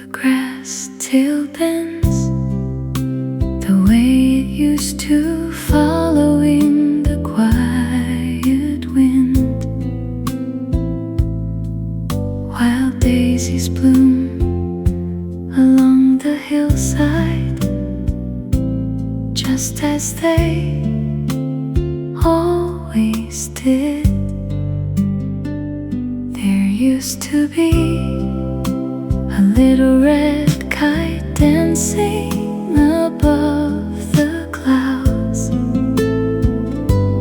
The grass still bends the way it used to, following the quiet wind, while daisies bloom along the hillside, just as they always did. There used to be a little red kite dancing above the clouds.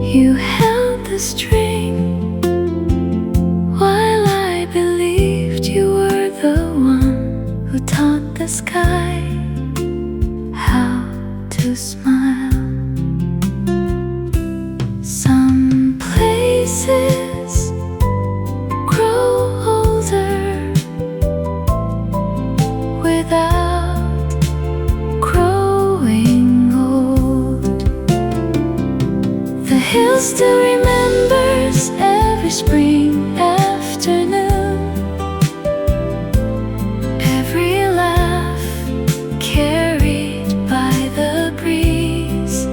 You held the string while I believed you were the one who taught the sky how to smile. Some places grow older without growing old. The hill still remembers every spring afternoon, every laugh carried by the breeze.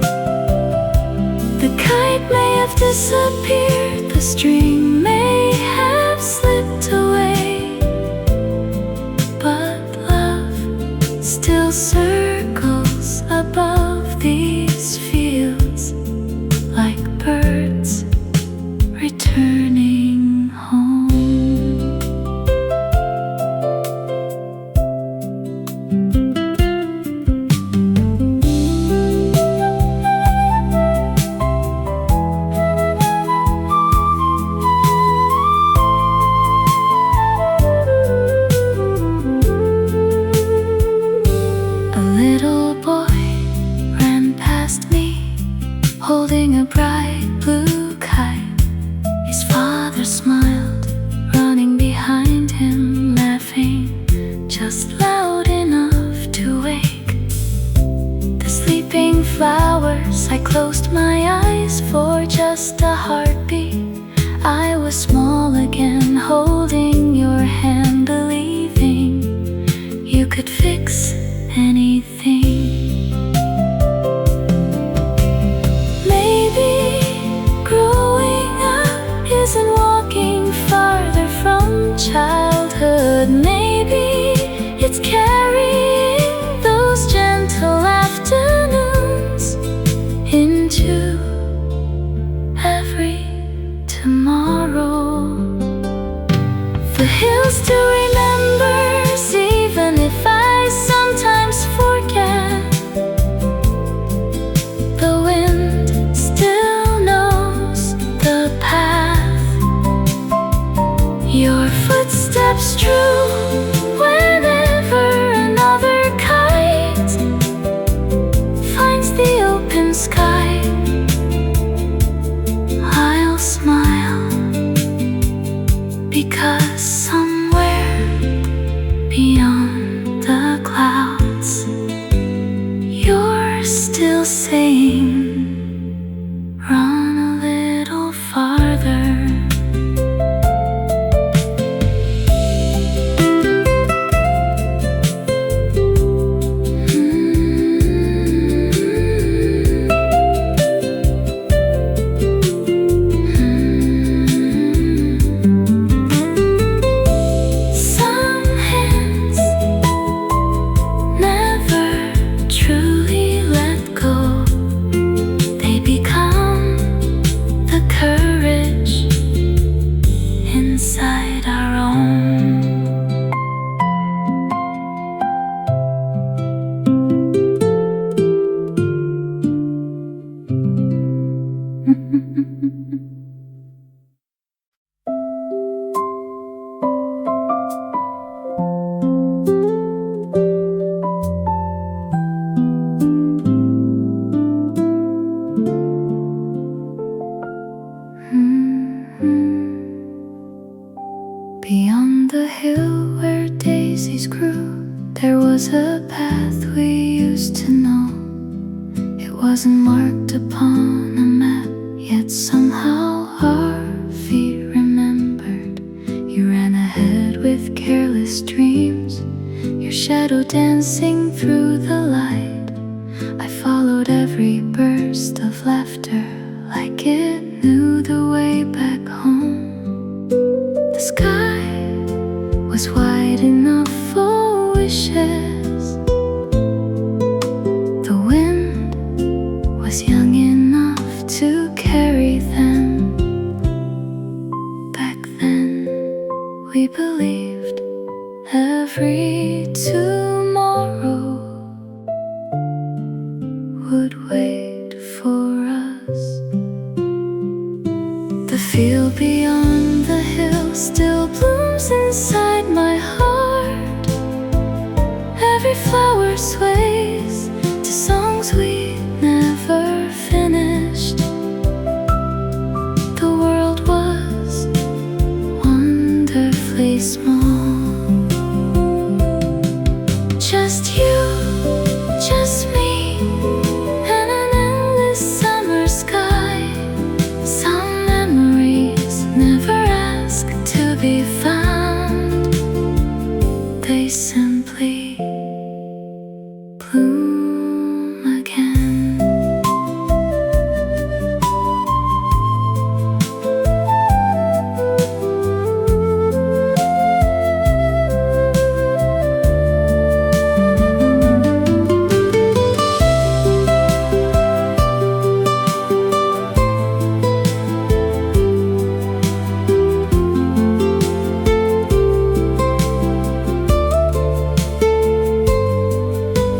The kite may have disappeared, the string may have slipped away, but love still circles above these fields like birds returning home. A little boy ran past me, holding a bright blue kite. His father smiled, running behind him, laughing just loud enough to wake the sleeping flowers. I closed my eyes for just a heartbeat. I was small again, holding your hand, believing you could fix anything. Maybe growing up isn't walking farther from childhood. Maybe it's carrying those gentle afternoons into every tomorrow. The hill still remembers, even if I sometimes forget. The wind still knows the path. Your footsteps true whenever another kite finds the open sky. I'll smile because somewhere beyond the clouds you're still saying, run a little farther. Some hands never truly let go. They become the courage inside our own. Beyond the hill where daisies grew, there was a path we used to know. It wasn't marked upon a map, yet somehow our feet remembered. You ran ahead with careless dreams, your shadow dancing through the light. I followed every burst of laughter like it knew the way back home. The sky was wide enough for wishes. The wind was young enough to carry them. Back then we believed every tomorrow would wait for us. The field beyond the hill still blooms inside my heart. Every flower sways to songs we never finished. The world was wonderfully small. Just you, just me, and an endless summer sky. Some memories never ask to be found. They simply bloom again.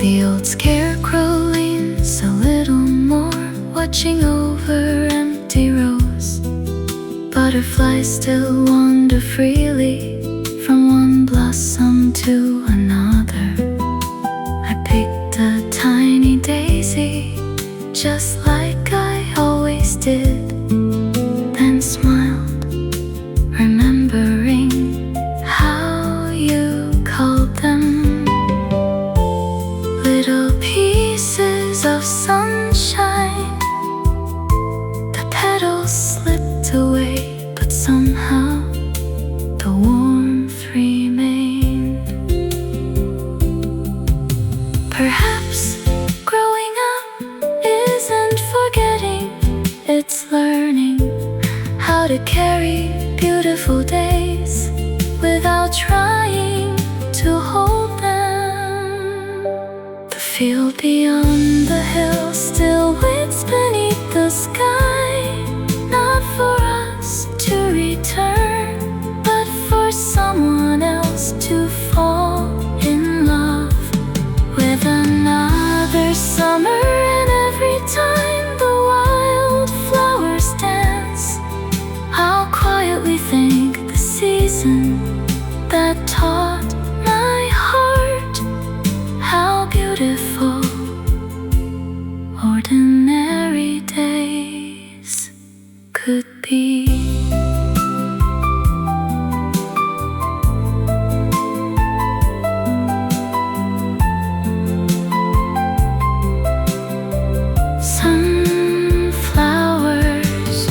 The old scarecrow leans a little more, watching over empty rows. Butterflies still wander freely from one blossom to another. I picked a tiny daisy, just like I always did, then smiled, remembering how you called them. Little pieces of sunshine. The petals slipped away, but somehow the warmth remained. Perhaps growing up isn't forgetting, it's learning how to carry beautiful days without trying to hold them. The field beyond the hill still waits beneath the sky, not for us to return, but for someone else to fall in love with another summer. And every time the wildflowers dance, I'll quietly thank the season that taught my heart how beautiful ordinary days could be. Sunflowers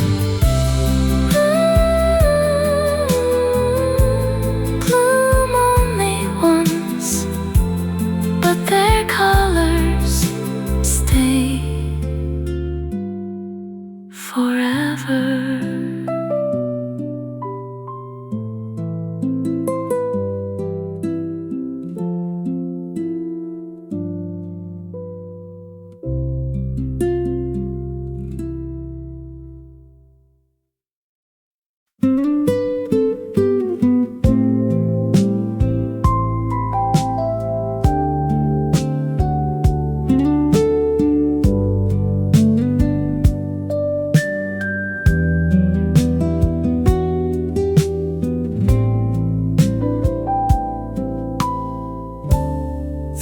bloom only once, but their colors stay forever.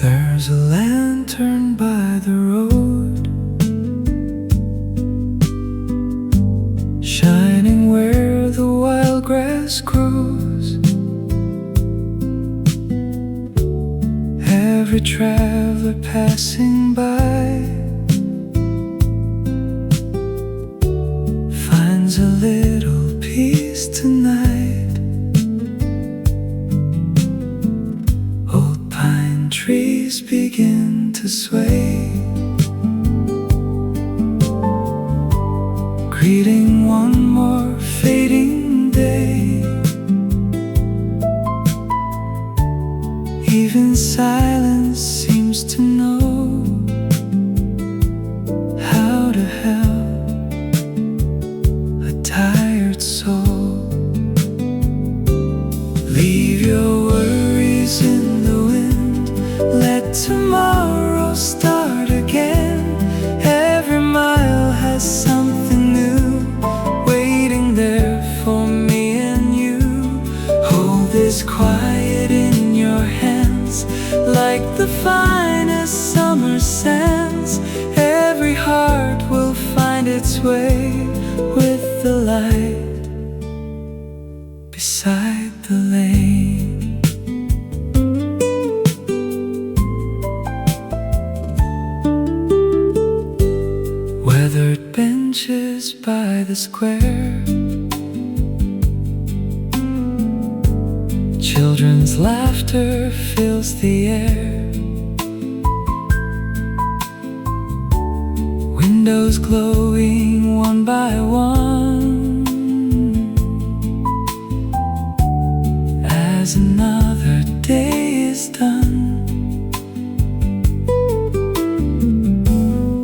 There's a lantern by the road, shining where the wild grass grows. Every traveler passing by finds a little peace tonight. Old pine trees begin to sway, greeting one more fading day. Even silence seems to know how to help a tired soul. Leave your worries in the wind, let tomorrow start again. Every mile has something new waiting there for me and you. Hold this quiet in your hands like the finest summer sands. Every heart will find its way with the light beside the lane. Weathered benches by the square, children's laughter fills the air. Windows glowing one by one as another day is done.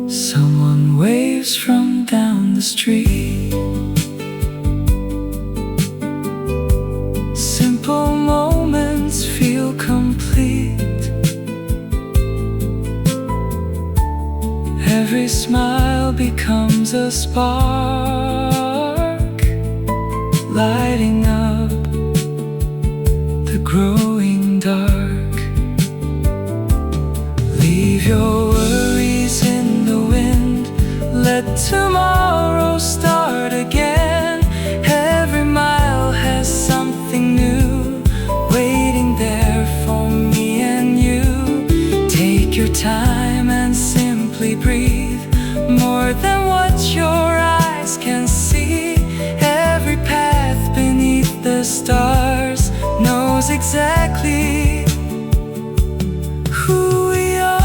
Someone waves from down the street. Simple moments feel complete. Every smile becomes a spark, lighting up the growing dark. Leave your worries in the wind, let tomorrow start again. Every mile has something new waiting there for me and you. Take your time and simply breathe. More than what your eyes can see. Every path beneath the stars knows exactly who we are.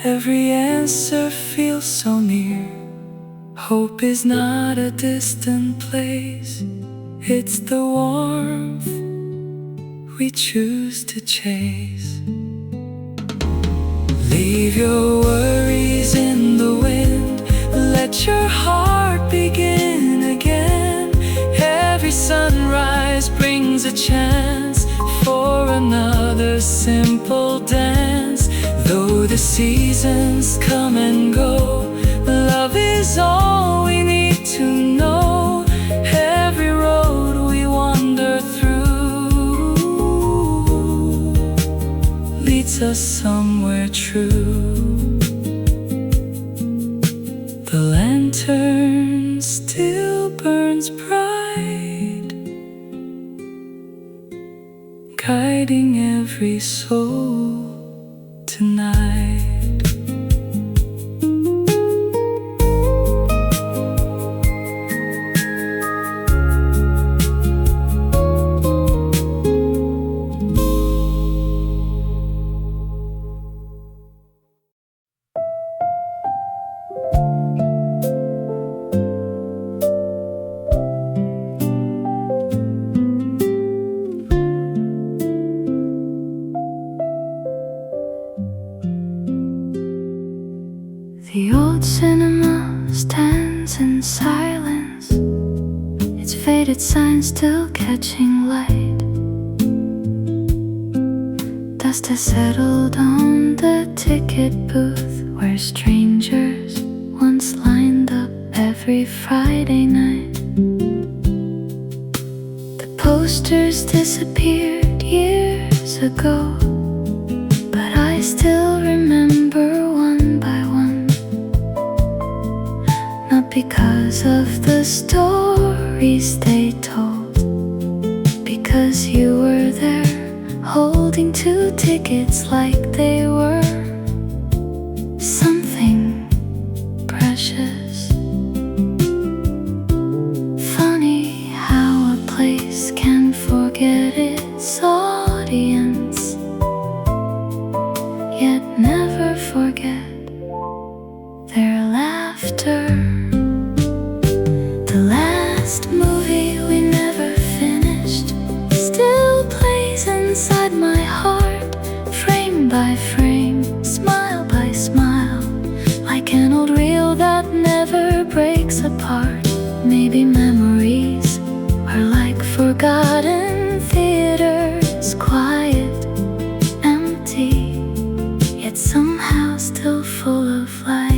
Every answer feels so near. Hope is not a distant place, it's the warmth we choose to chase. Leave your worries in the wind, let your heart begin again. Every sunrise brings a chance for another simple dance. Though the seasons come and go, love is all we need to know. Every road we wander through leads us somewhere true. The lantern still burns bright, guiding every soul tonight. The old cinema stands in silence, its faded sign still catching light. Dust has settled on the ticket booth where strangers once lined up every Friday night. The posters disappeared years ago, still remember one by one, not because of the stories they told, because you were there holding 2 tickets like they were something precious. Funny how a place can forget its audience, yet never forget their laughter. The last movie we never finished still plays inside my heart, frame by frame, smile by smile, like an old reel that never breaks apart. Maybe memories are like forgotten theaters, quiet, empty, yet somehow still full of light.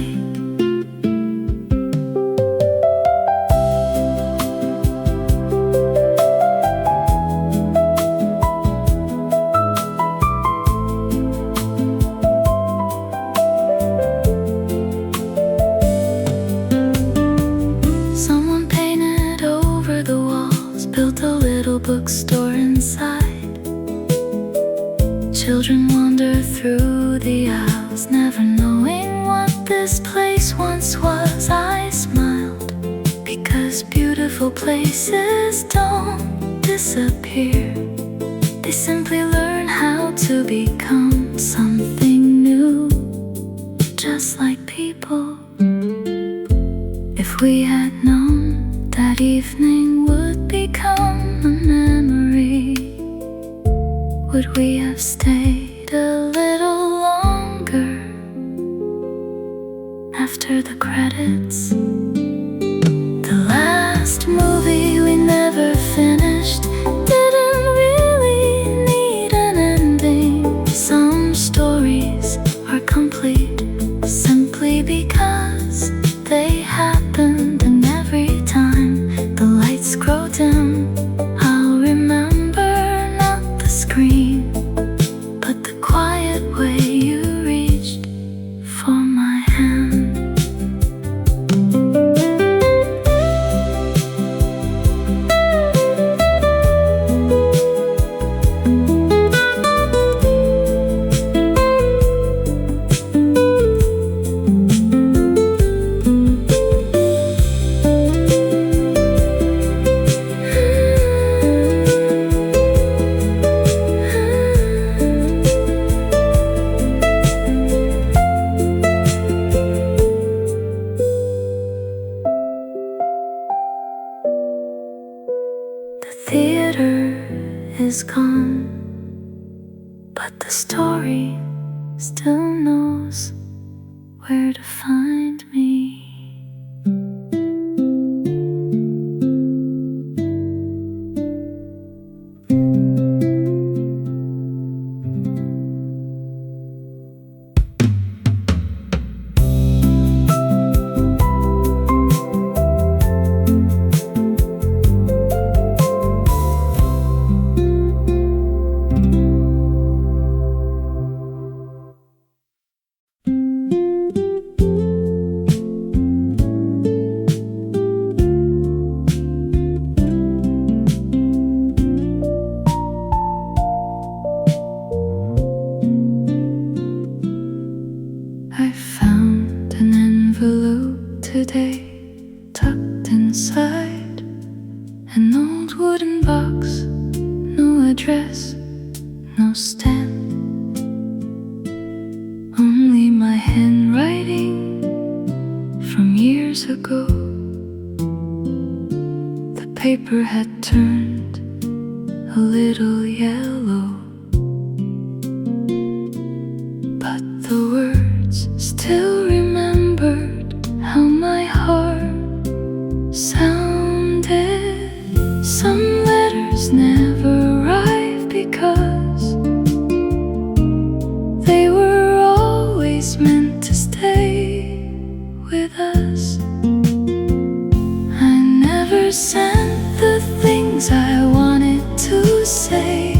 Someone painted over the walls, built a little bookstore inside. Children wander through the aisles, never knowing what this place once was. I smiled, because beautiful places don't disappear. They simply learn how to become something new, just like people. If we had known that evening would become a memory, would we have stayed a little longer after the credits? The last movie we never finished didn't really need an ending. Some stories are complete simply because they happened, and every time the lights grow dim, I'll remember not the screen, but the quiet way you reached for my hand. The theater is gone, but the story still knows where to find me. I found an envelope today, tucked inside an old wooden box. No address, no stamp, only my handwriting from years ago. The paper had turned a little yellow, but the words still remembered how my heart sounded. Some letters never arrived because they were always meant to stay with us. I never sent the things I wanted to say,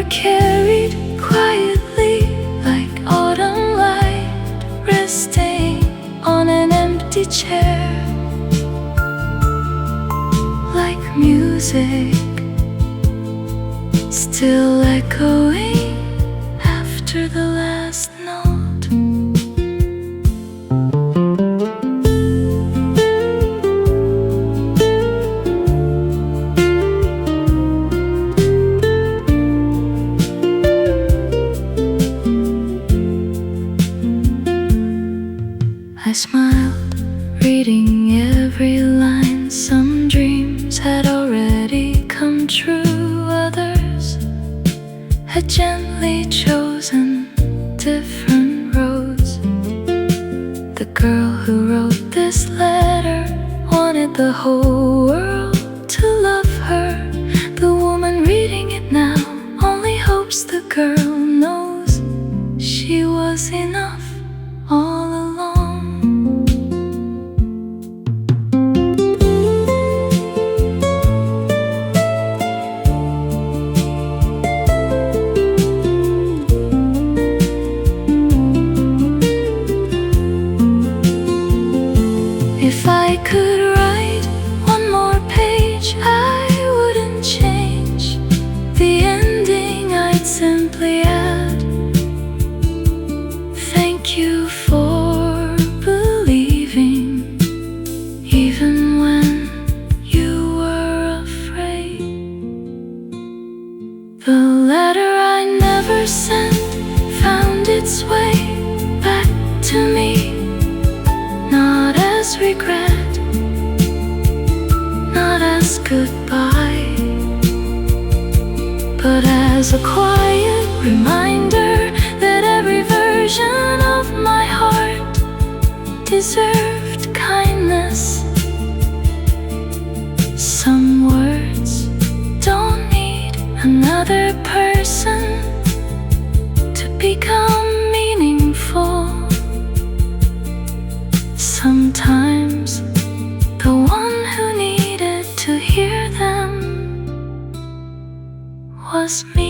carried quietly like autumn light resting on an empty chair, like music still echoing after the last note. I smiled, reading every line. Some dreams had already come true. Others had gently chosen different roads. The girl who wrote this letter wanted the whole world to love her. The woman reading it now only hopes the girl knows she was enough all along. If I could write one more page, I wouldn't change the ending. I'd simply add, thank you for believing, even when you were afraid. The letter I never sent found its way back to me, not as regret, not as goodbye, but as a quiet reminder that every version of my heart deserved kindness. Some words don't need another person to become meaningful. Sometimes the one who needed to hear them was me.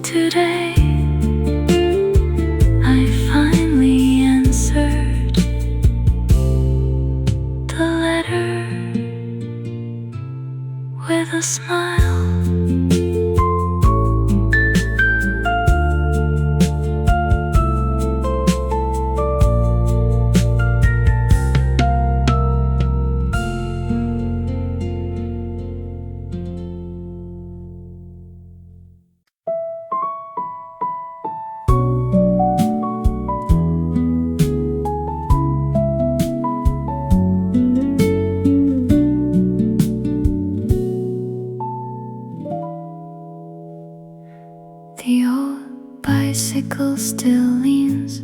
Today I finally answered the letter with a smile. The old bicycle still leans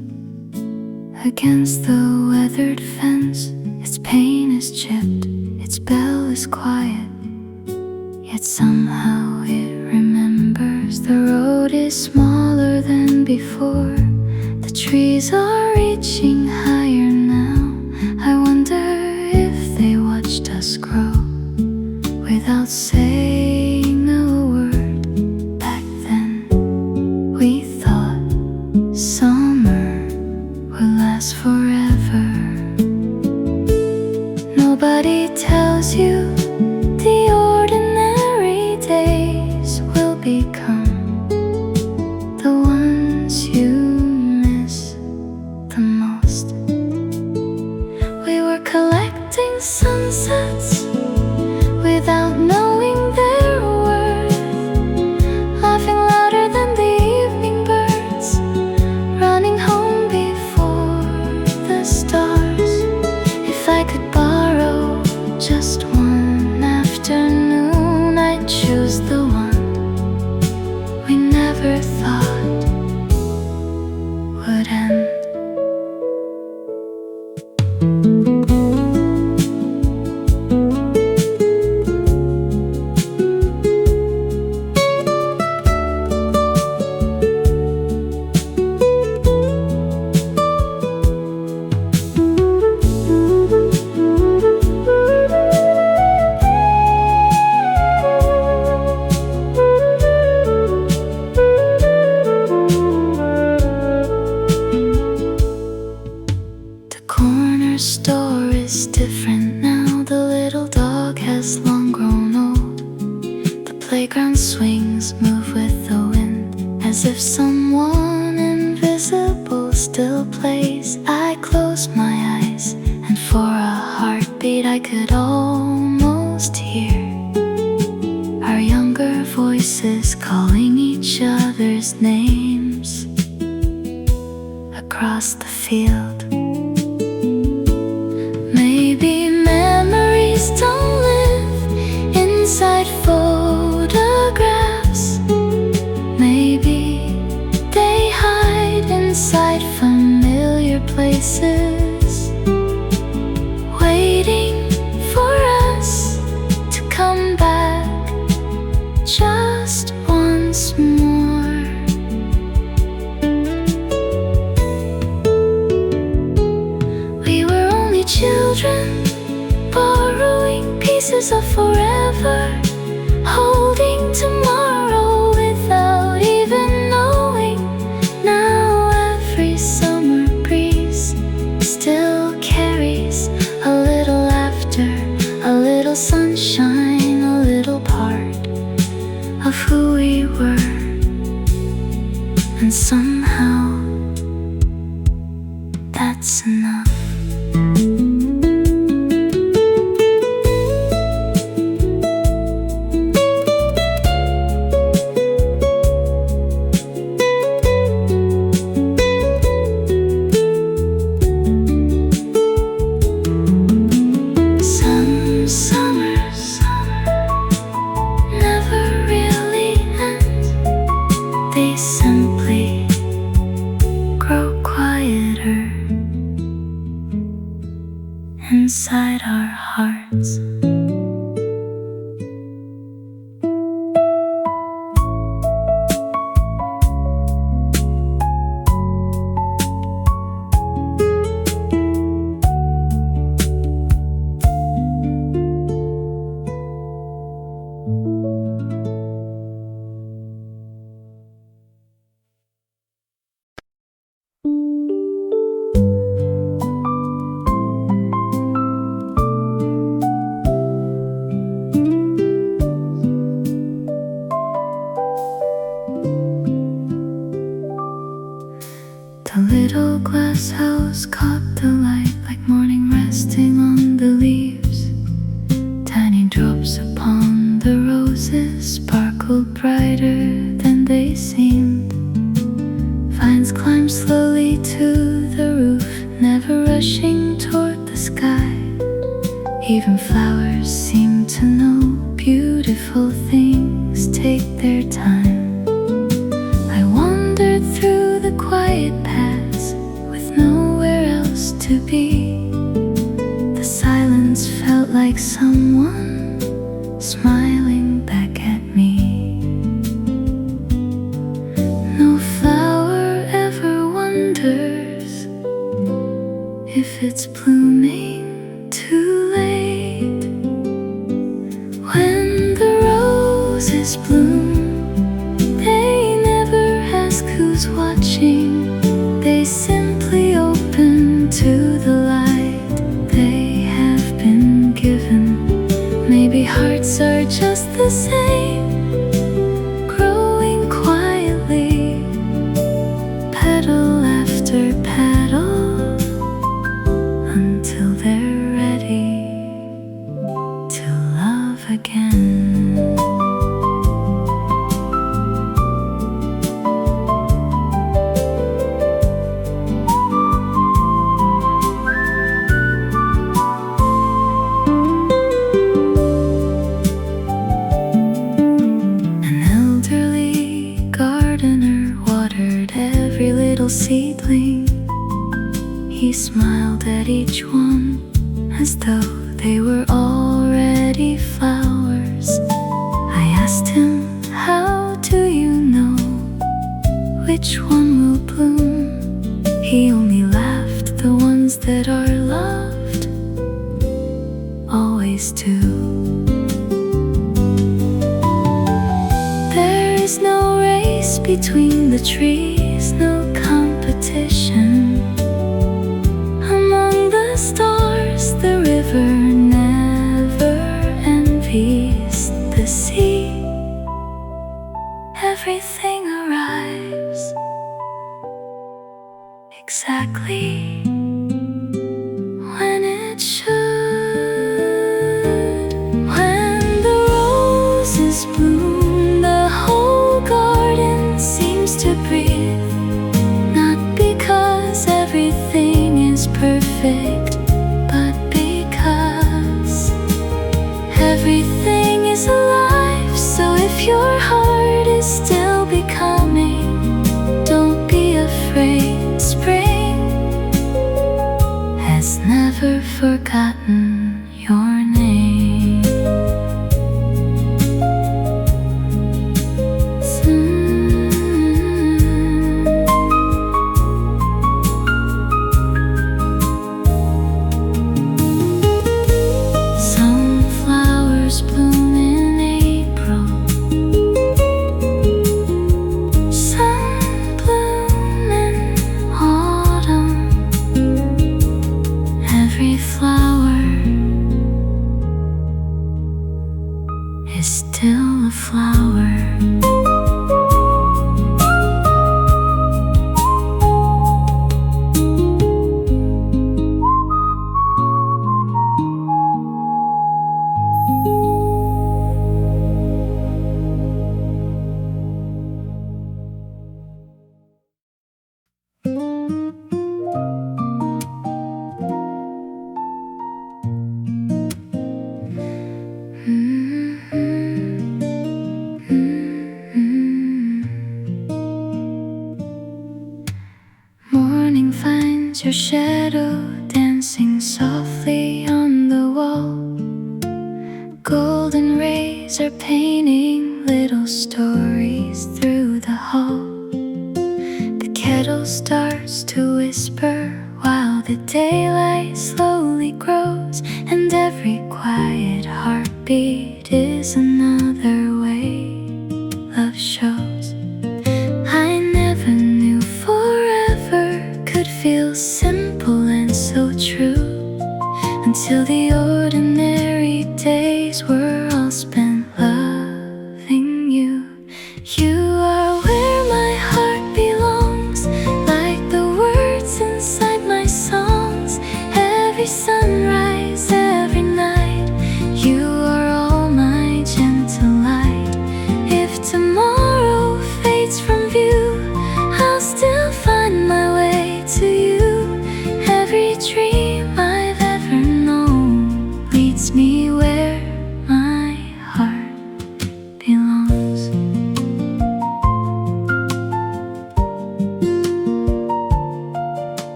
against the weathered fence. Its paint is chipped, its bell is quiet, yet somehow it remembers. The road is smaller than before. The trees are reaching higher now. I wonder if they watched us grow without saying a word. Back then we thought summer would last forever. Nobody tells you the ordinary days will become the ones you miss the most. We were collecting sunsets without knowing their worth, laughing louder than the evening birds, running home before still plays. I close my eyes, and for a heartbeat I could almost hear our younger voices calling each other's names across the field. Maybe memories don't live inside photographs. Maybe they hide inside familiar places, waiting for us to come back just once more. We were only children, borrowing pieces of forever, holding tomorrow without even knowing. Now every summer breeze still carries a little laughter, a little sunshine, a little part of who we were. And somehow that's enough. Some summers never really end. They simply grow quieter inside our hearts. The little glass house caught the light like morning resting on the leaves. Tiny drops upon the roses sparkled brighter than they seemed. Vines climbed slowly to the roof, never rushing toward the sky. Even flowers seemed to know beautiful things take their time. I wandered through the quiet paths with nowhere else to be. The silence felt like someone smiling back at me. No flower ever wonders if it's blooming too late. When the roses bloom, they never ask who's watching. They simply open to the light they have been given. Maybe hearts are just the same, growing quietly, petal after petal, until they're ready to love again. An elderly gardener watered every little seedling. He smiled at each one as though they were already flowers. I asked him, how do you know which one will bloom? He only laughed, the ones that are loved always do. There is no race between the trees, no competition. Among the stars, the river never envies the sea. Everything arrives exactly when it should. When the roses bloom, the whole garden seems to breathe. Not because everything is perfect, but because everything is alive. So if your heart is still becoming, don't be afraid. Spring has never forgotten your name. Some flowers bloom in April, some bloom in autumn. Every flower is still a flower. Morning finds your shadow dancing softly on the wall. Golden rays are painting little stories through the hall. The kettle starts to whisper while the daylight slowly grows, and every quiet heartbeat is another way love shows. I never knew forever could feel simple and so true, until the ordinary days were all spent loving you. You are where my heart belongs, like the words inside my songs. Every sunrise, every night, you are all my gentle light. If tomorrow fades from view, I'll still find my way to you. Every dream I've ever known leads me where my heart belongs.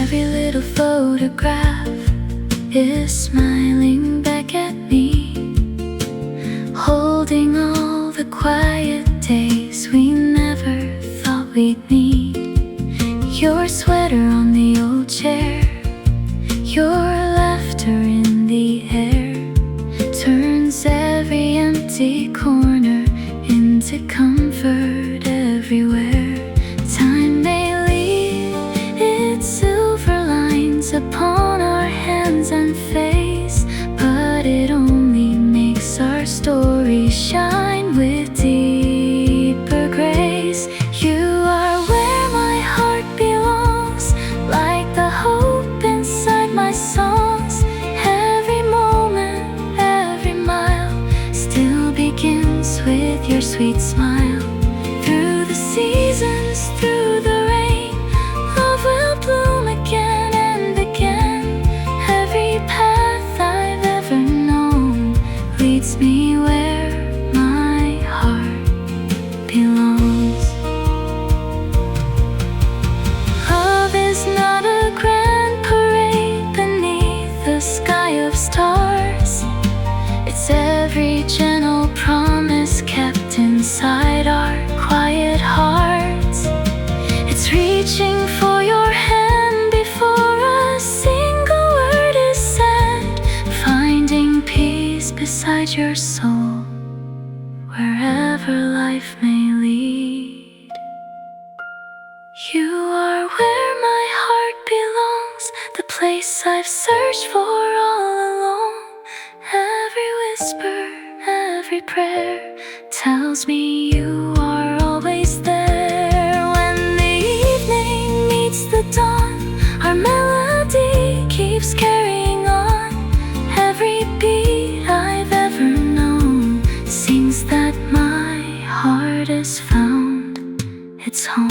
Every little photograph is smiling back at me, holding all the quiet days we never thought we'd need. Your sweater on the old chair, your laughter in the air, turns every empty corner into comfort everywhere. Time may leave its silver lines upon our hands and face, but it only makes our story shine with deeper grace. You are where my heart belongs, like the hope inside my songs. Every moment, every mile still begins with your sweet smile. Through the seasons, through the rain, love will bloom again and again. Every path I've ever known leads me where my heart belongs. Love is not a grand parade beneath the sky of stars. It's every gentle promise kept inside our quiet hearts. It's reaching for your hand before a single word is said, finding peace beside your soul wherever life may lead. You are where my heart belongs, the place I've searched for all along. Every whisper, every every prayer tells me you are always there. When the evening meets the dawn, our melody keeps carrying on. Every beat I've ever known sings that my heart has found its home.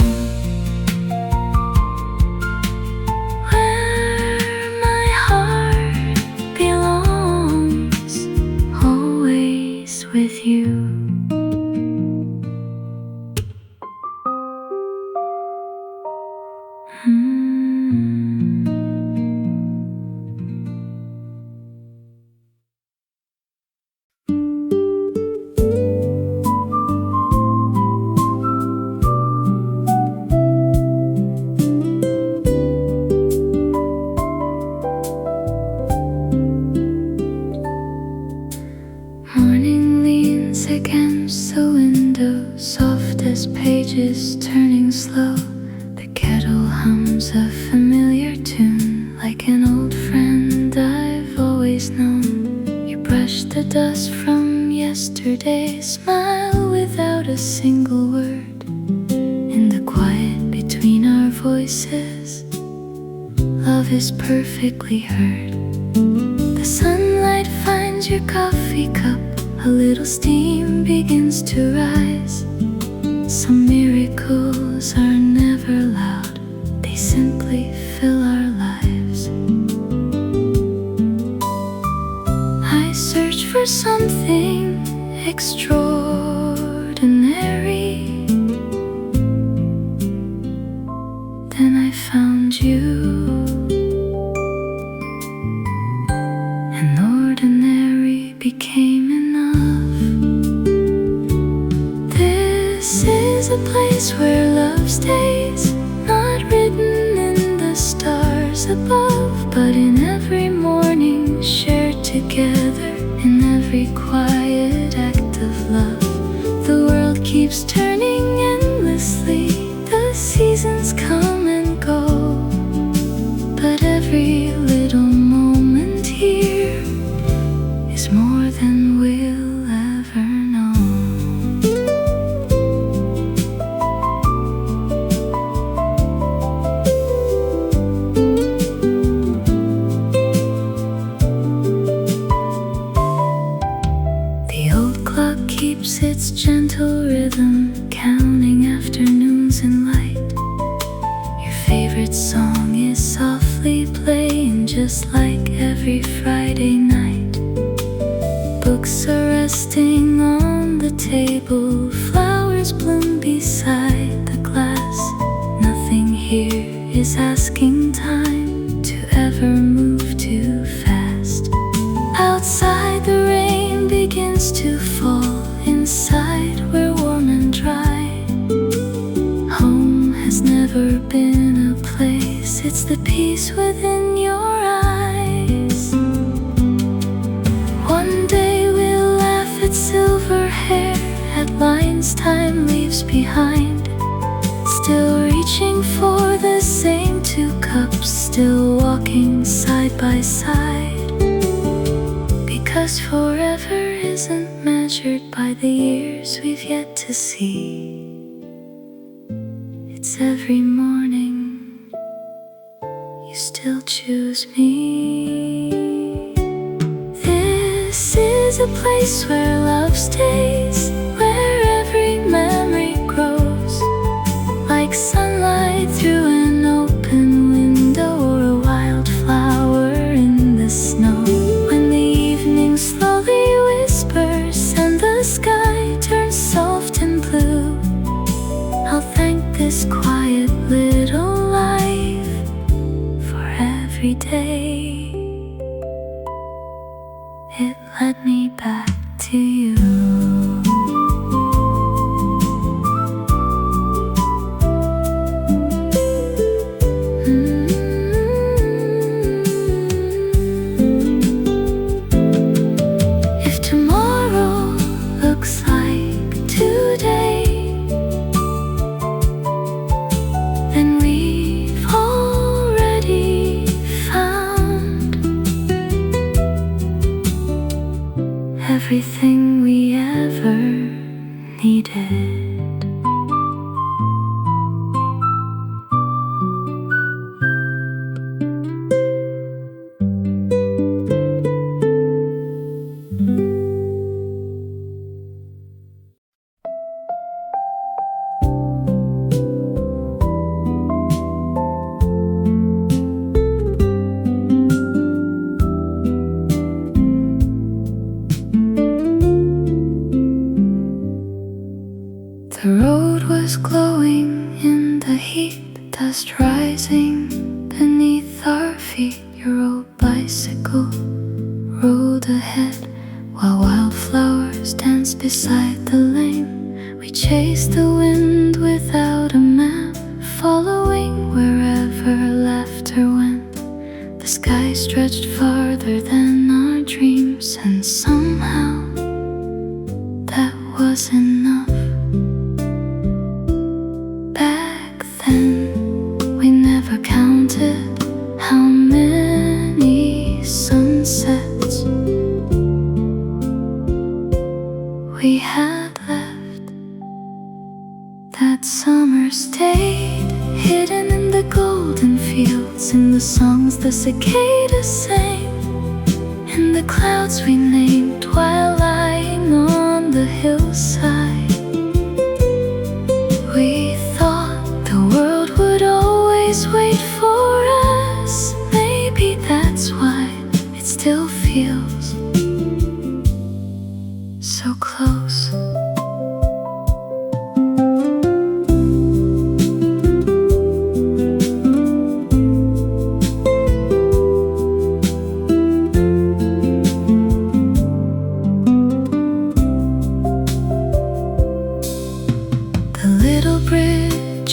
With you. Against the window, soft as pages turning slow. The kettle hums a familiar tune, like an old friend I've always known. You brush the dust from yesterday, smile without a single word. In the quiet between our voices, love is perfectly heard. The sunlight finds your coffee cup, a little steam begins to rise. Some miracles are never loud, they simply fill our lives. I search for something extraordinary, then I found you. And ordinary became enough. This is a place where love stays, not written in the stars above, but in every morning shared together, in every quiet act of love. The world keeps turning endlessly, the seasons come and go, but every little moment here is more than we'll ever know. The old clock keeps its gentle rhythm, counting afternoons in light. Your favorite song is softly playing, just like every Friday night. Books are resting on the table, flowers bloom beside the glass. Nothing here is asking time to ever move too fast. Outside the rain begins to fall, inside we're warm and dry. Home has never been a place, it's the peace within your eyes. One day we'll laugh at silver hair, at lines time leaves behind. Still reaching for the same two cups, still walking side by side. Because forever isn't measured by the years we've yet to see. It's every morning you still choose me. This is a place where love stays, where every memory grows, like sunlight through an open window or a wildflower in the snow. When the evening slowly whispers and the sky turns soft and blue, I'll thank this quiet little life for every day it led me back to you. If tomorrow looks like today, then we've already found everything everything we ever needed. The road was glowing in the heat, dust rising beneath our feet. Your old bicycle rode ahead while wildflowers danced beside the lane. We chased the wind without a map, following wherever laughter went. The sky stretched farther than our dreams, and somehow that was enough. Back then, we never counted how many sunsets we had left. That summer stayed hidden in the golden fields, in the songs the cicadas sang, in the clouds we named while lying on the hillside. We thought the world would always wait for us. Maybe that's why it still feels so close.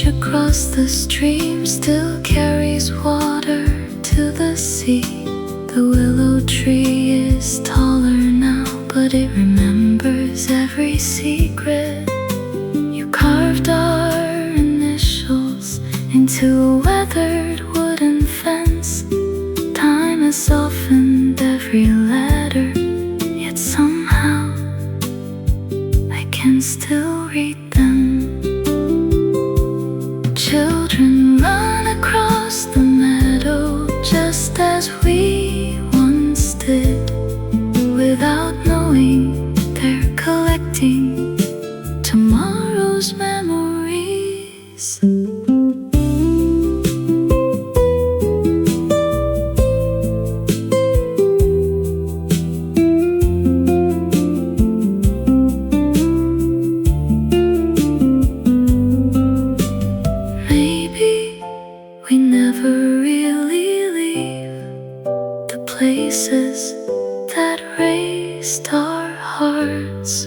Across the stream still carries water to the sea. The willow tree is taller now, but it remembers every secret. You carved our initials into a weathered wooden fence. Time has softened every letter, yet somehow I can still read them. Children run across the meadow just as we once did, without knowing they're collecting tomorrow's memories. Places that raised our hearts.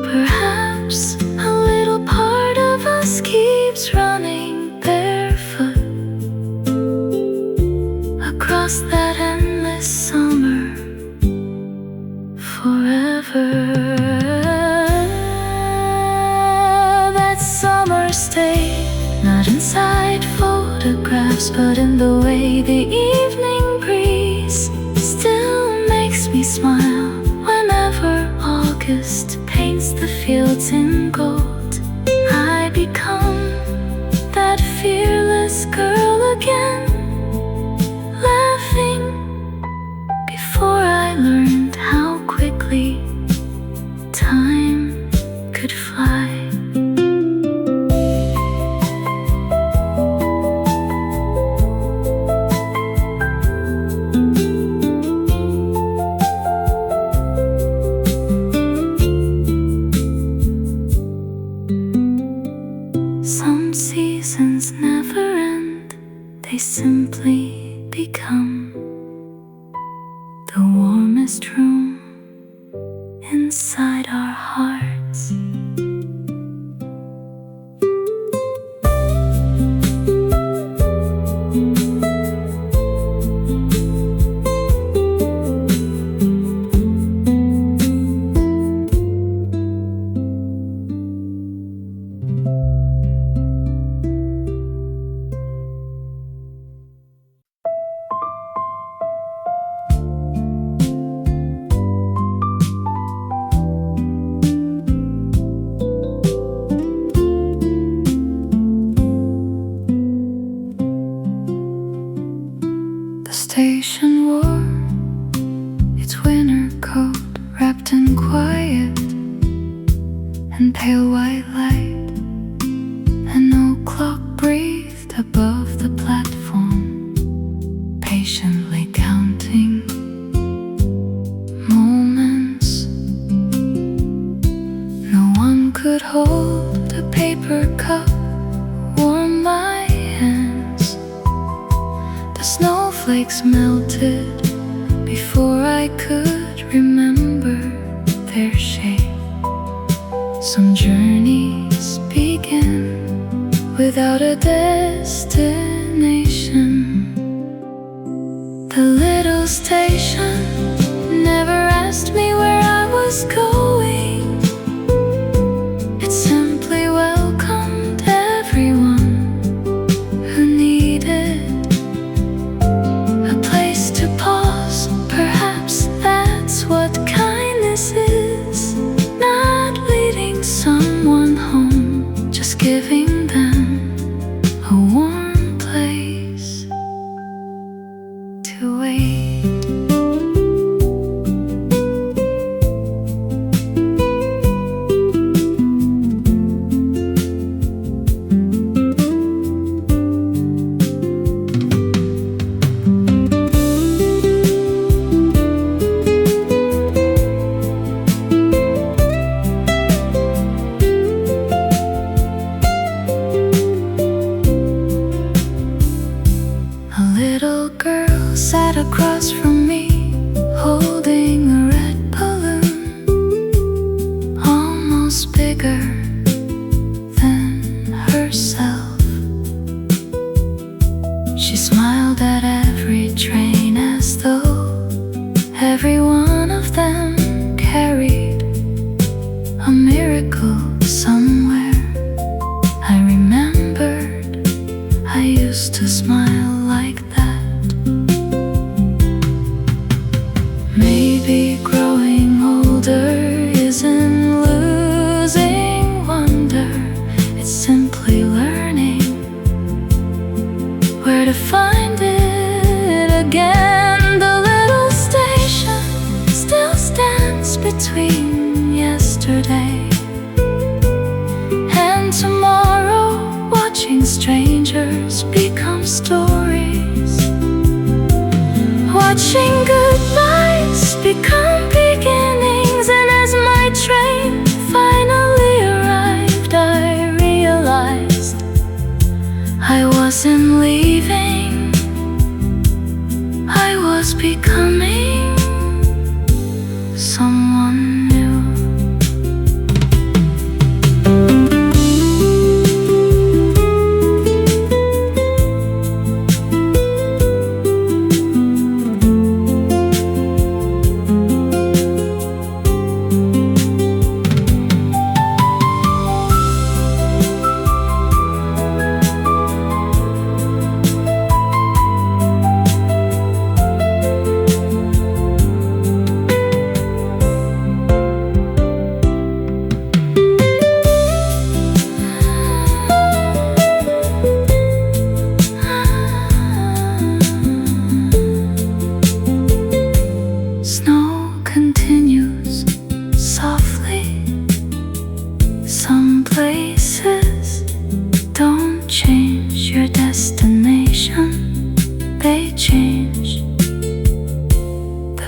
Perhaps a little part of us keeps running barefoot across that endless summer forever. That summer stayed not inside photographs, but in the way the evening breeze still makes me smile whenever August paints the fields in gold. I become that fearless girl again, laughing before I learned how quickly time could fly. Some seasons never end, they simply become the warmest room inside our hearts. wrapped in quiet and pale white light. An old clock breathed above the platform, patiently counting moments. No one could hold a paper cup, warm my hands. The snowflakes melted before I could remember their shape. Some journeys begin without a destination. The little station never asked me where I was going. It simply welcomed everyone who needed a place to pause. Perhaps that's what kindness is. Not leading someone home, just giving them a warm place to wait. Sat across from me, holding a red balloon, almost bigger than herself. She smiled at every train as though every one of them carried a miracle somewhere. I remembered I used to smile like that. Maybe growing older isn't losing wonder. It's simply learning where to find it again. The little station still stands between yesterday and tomorrow, watching strangers become stories, watching goodbyes become beginnings. And as my train finally arrived, I realized I wasn't leaving, I was becoming someone new.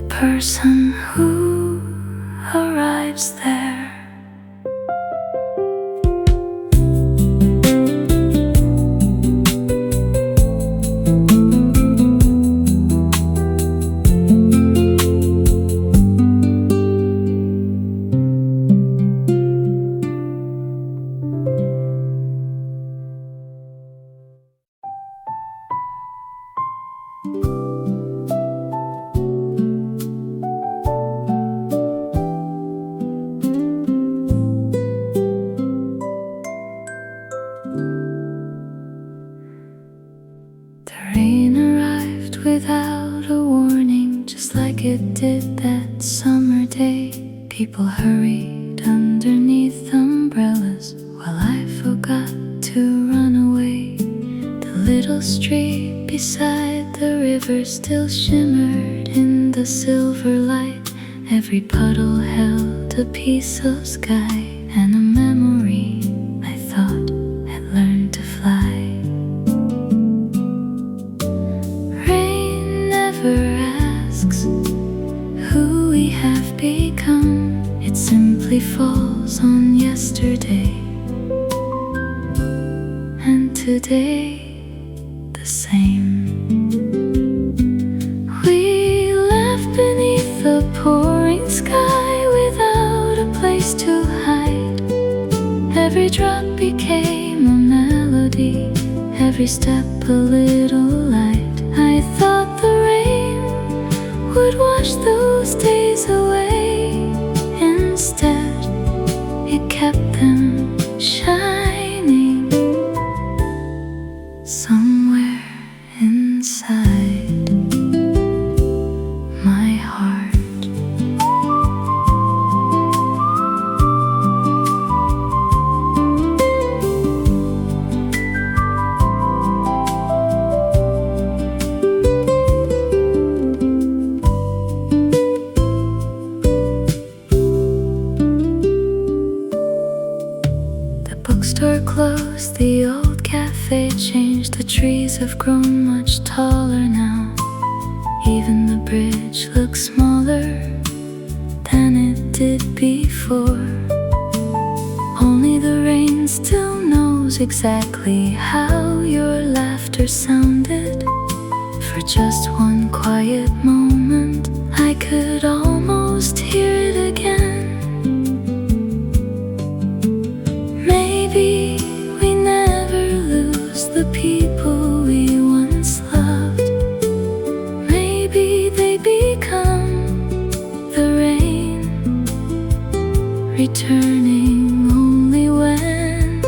Person who arrives there. Without a warning, just like it did that summer day. People hurried underneath umbrellas while I forgot to run away. The little beside the river still shimmered in the silver light. Every puddle held a piece of sky and a memory I thought had learned to fly. Rain never asks who we have become. It simply falls on yesterday and today the same. We left beneath the pouring sky without a place to hide. Every drop became a melody, every step a little light. I thought the rain would wash those days away. Instead, it kept them shining somewhere inside my heart. The bookstore closed, the old cafe changed. The trees have grown much taller now. Even the bridge looks smaller than it did before. Only the rain still knows exactly how your laughter sounded. For just one quiet moment, I could almost hear it again. Maybe we never lose the people we once loved. Maybe they become the rain, returning only when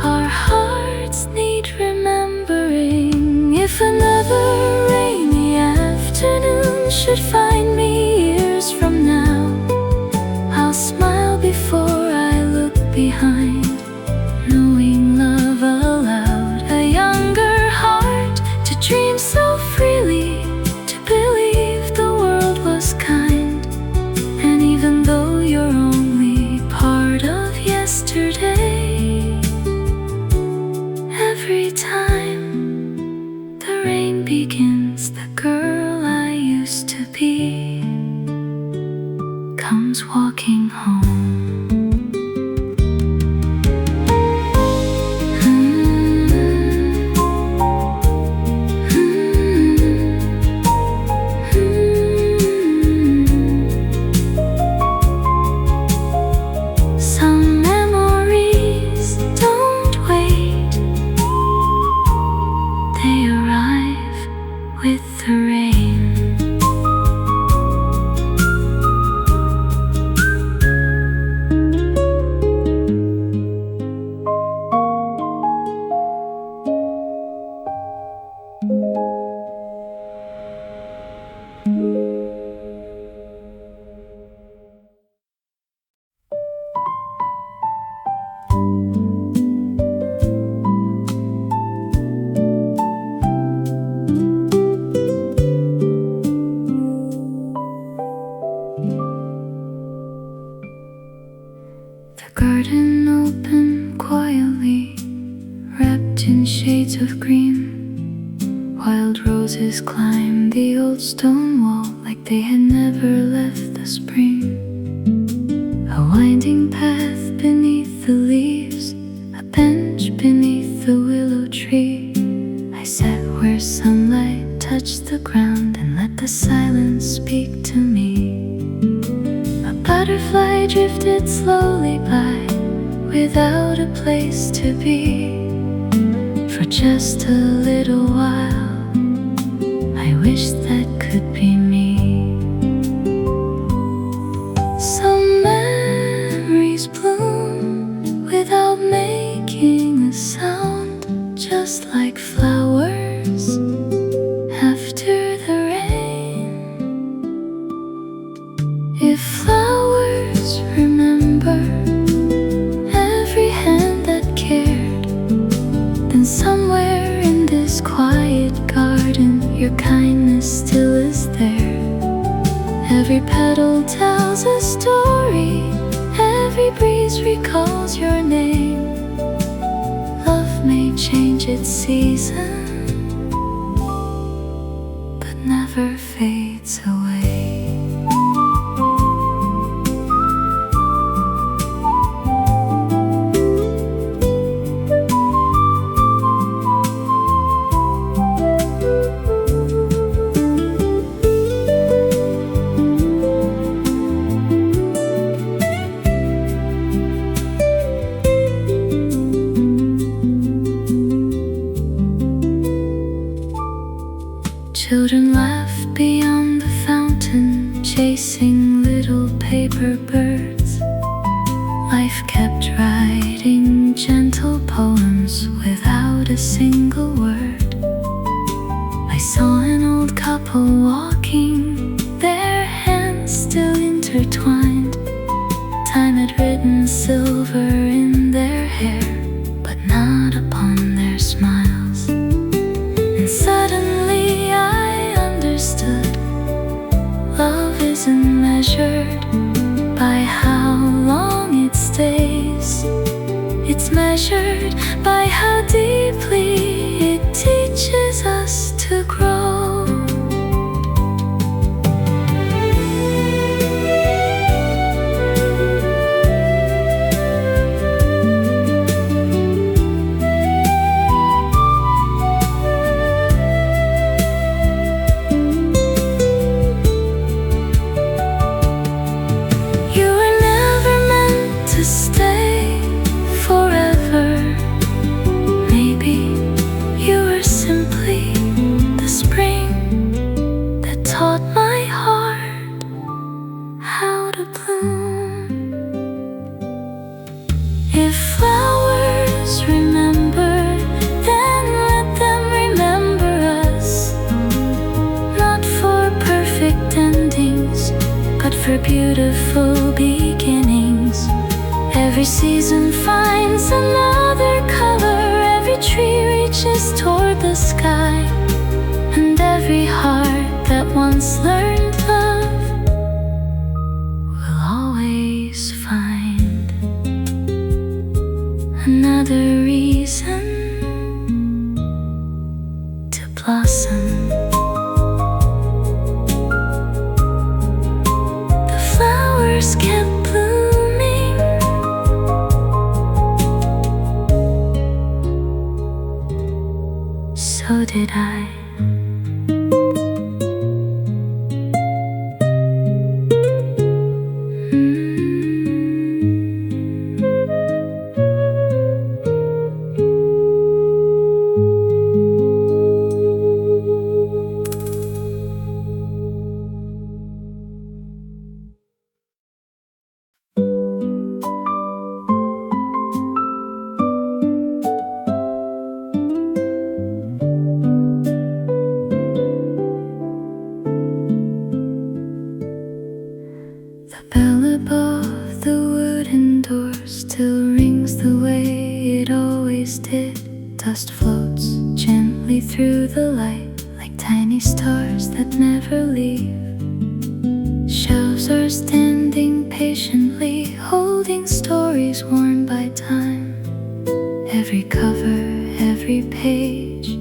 our hearts need remembering. If another rainy afternoon should find me years from now, I'll smile before I look behind, knowing love allowed a younger heart to dream so freely, to believe the world was kind. And even though you're only part of yesterday, every time the rain begins, the girl I used to be comes walking home. Some memories don't wait, they arrive with the rain. The garden opened quietly, wrapped in shades of green. Wild roses climbed the old stone wall like they had never left the spring. A winding path beneath the leaves, a bench beneath the willow tree. I sat where sunlight touched the ground and let the silence speak to me. A butterfly drifted slowly by without a place to be. For just a little while, I wish that could be me. Some memories bloom without making a sound, just like flowers after the rain. If flowers remember every hand that cared, then somewhere in this quiet garden your kindness still is there. Every petal tells a story, every breeze recalls your name. Love may change its season, but never fades away. Children laughed beyond the fountain, chasing little paper birds. Life kept writing gentle poems without a single word. I saw an old couple walking, their hands still intertwined. Time had written silver in their hair, but not upon their smiles. And suddenly I understood, love isn't measured by how long it stays. It's measured by how deeply it teaches us to grow. If flowers remember, then let them remember us. Not for perfect endings, but for beautiful beginnings. Every season finds another color, every tree reaches toward the sky, and every heart that once learned love will always find another reason to blossom. The flowers kept blooming, so did I. Dust floats gently through the light like tiny stars that never leave. Shelves are standing patiently, holding stories worn by time. Every cover, every page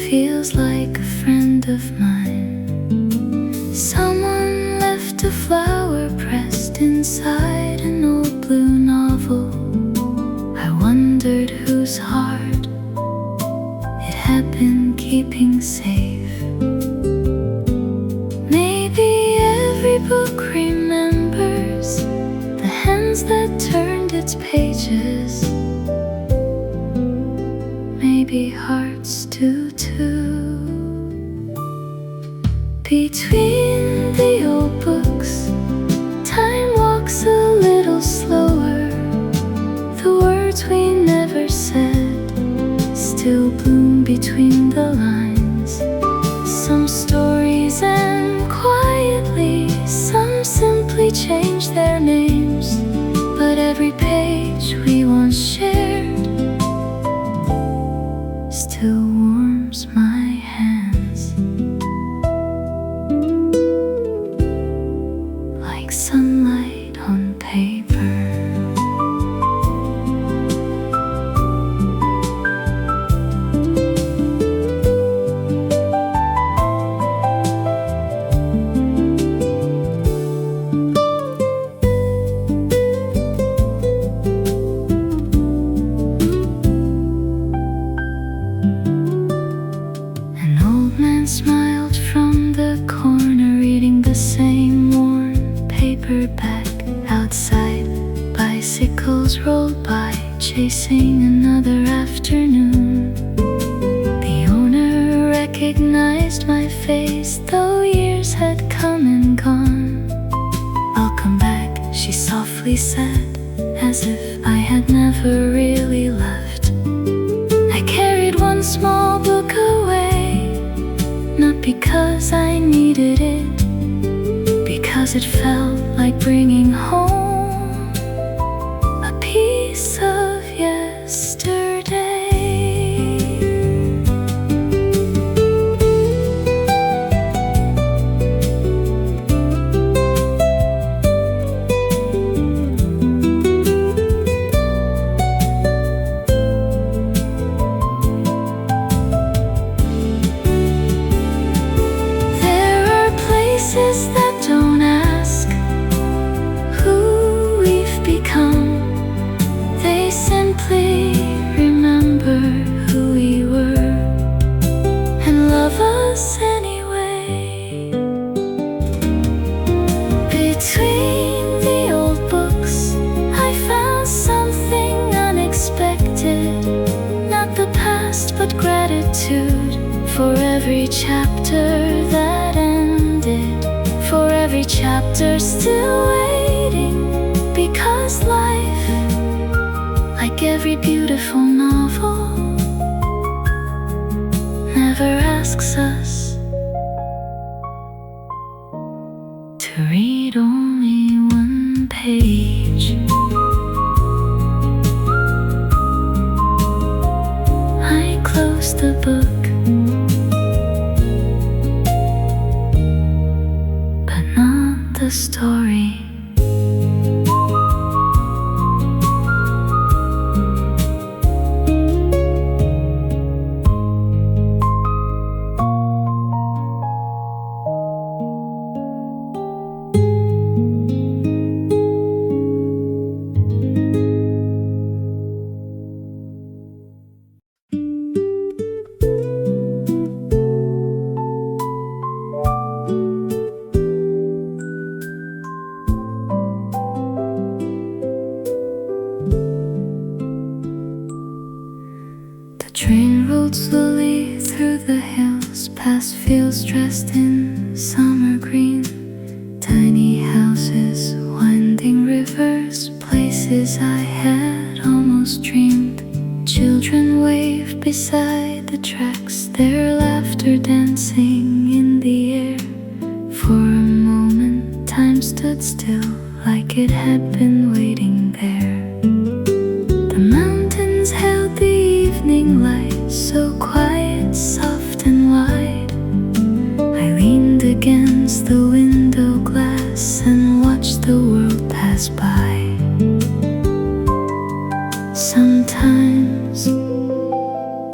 feels like a friend of mine. Someone left a flower pressed inside an old blue novel. I wondered whose heart had been keeping safe. Maybe every book remembers the hands that turned its pages. Maybe hearts do too. Between the old books, time walks a little slower. The words we never said still bloom between the lines. Some stories end quietly, some simply change their names, but every bicycles rolled by, chasing another afternoon. The owner recognized my face, though years had come and gone. Welcome back, she softly said, as if I had never really left. I carried one small book away, not because I needed it, because it felt like bringing home a piece of yesterday. There are places that don't ask who we've become. They simply remember who we were and love us anyway. Between the old books, I found something unexpected. Not the past, but gratitude for every chapter that ended, for every chapter still waiting. Because life, like every beautiful novel, never asks us to read only one page. I closed the book, but not the story. The train rolled slowly through the hills, past fields dressed in summer green. Tiny houses, winding rivers, places I had almost dreamed. Children waved beside the tracks, their laughter dancing in the air. For a moment, time stood still, like it had been waiting there. The mountains held the evening light, so quiet, soft and wide. I leaned against the window glass and watched the world pass by. Sometimes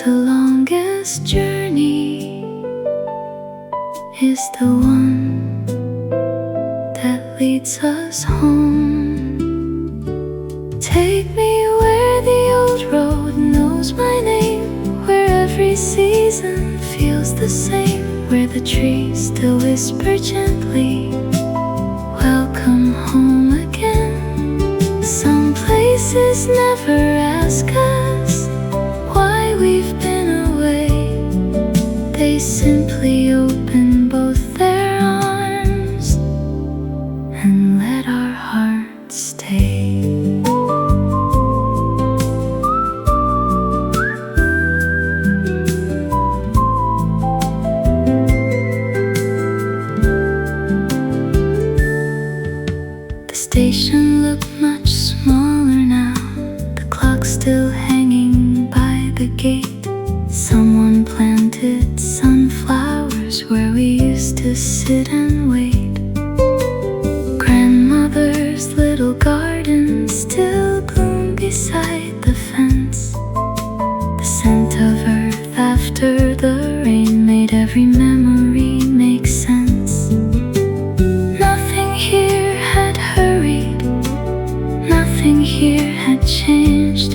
the longest journey is the one that leads us home. Take me where the old road knows my name, where every season feels the same, where the trees still whisper gently, welcome home again. Some places never ask us why we've been away. They simply open both their arms and let our hearts stay. Station looked much smaller now, the clock still hanging by the gate. Someone planted sunflowers where we used to sit and wait. Grandmother's little garden still bloomed beside the fence. The scent of earth after the rain made every memory make sense. Nothing here had hurried, nothing here had changed.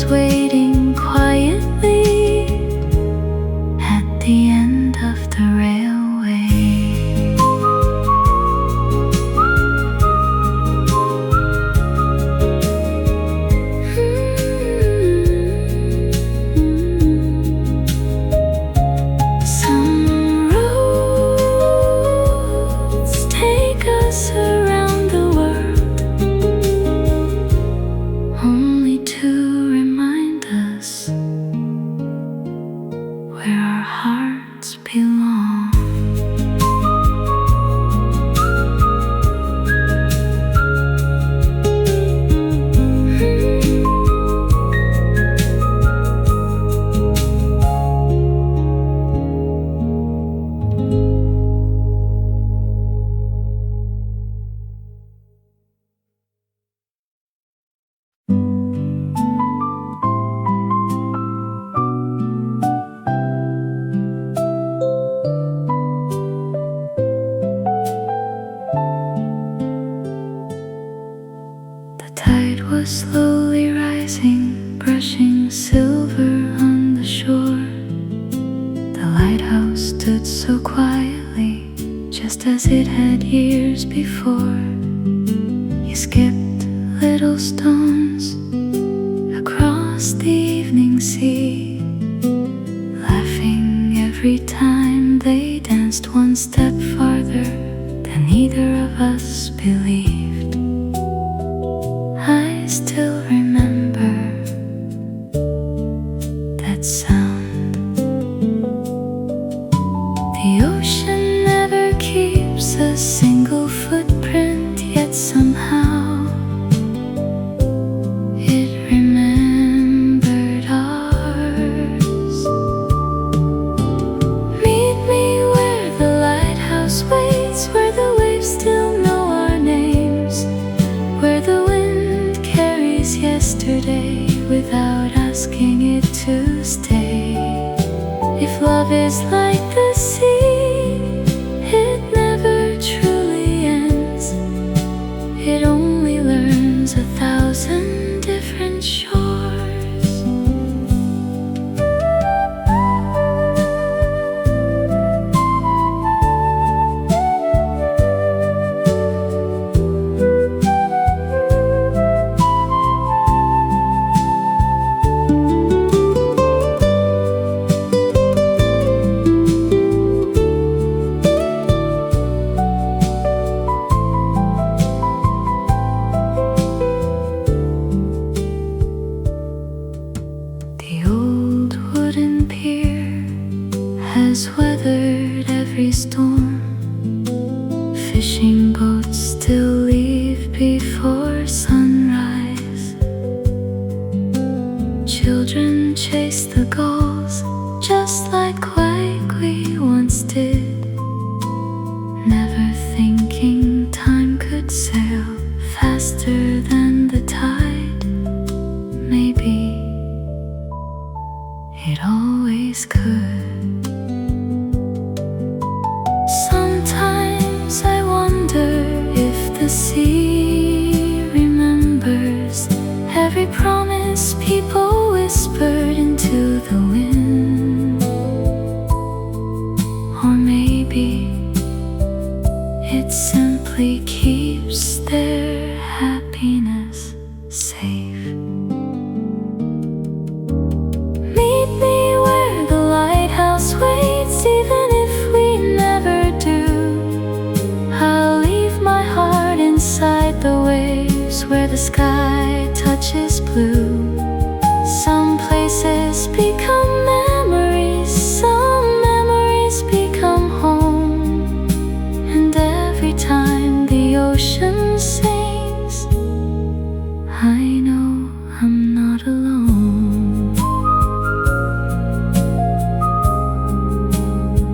was waiting quietly at the end of the railway. Some roads take us around the world, only to remind us where our hearts belong. The tide was slowly rising, brushing silver on the shore. The lighthouse stood so quietly, just as it had years before. You skipped little stones across the evening sea, laughing every time they danced one step farther than either of us believed. I still remember that sound. The ocean never keeps a single footprint, yet somehow it remembered ours. Meet me where the lighthouse waits, where the waves still know our names, where the wind carries yesterday without asking it to stay. If love is like the sea, it never truly ends. It only learns 1,000 different shores. The old wooden pier has weathered every storm. Fishing boats still leave before sunrise. Children chase the gulls just like we once did, never thinking time could sail faster than the tide. Maybe it always could. Sometimes I wonder if the sea remembers every promise people whispered into the wind. Or maybe it simply keeps their happiness safe. Meet me where the lighthouse waits, even if we never do. I'll leave my heart inside the waves where the sky touches blue. Some places become memories, some memories become home. And every time the ocean sings, I know I'm not alone.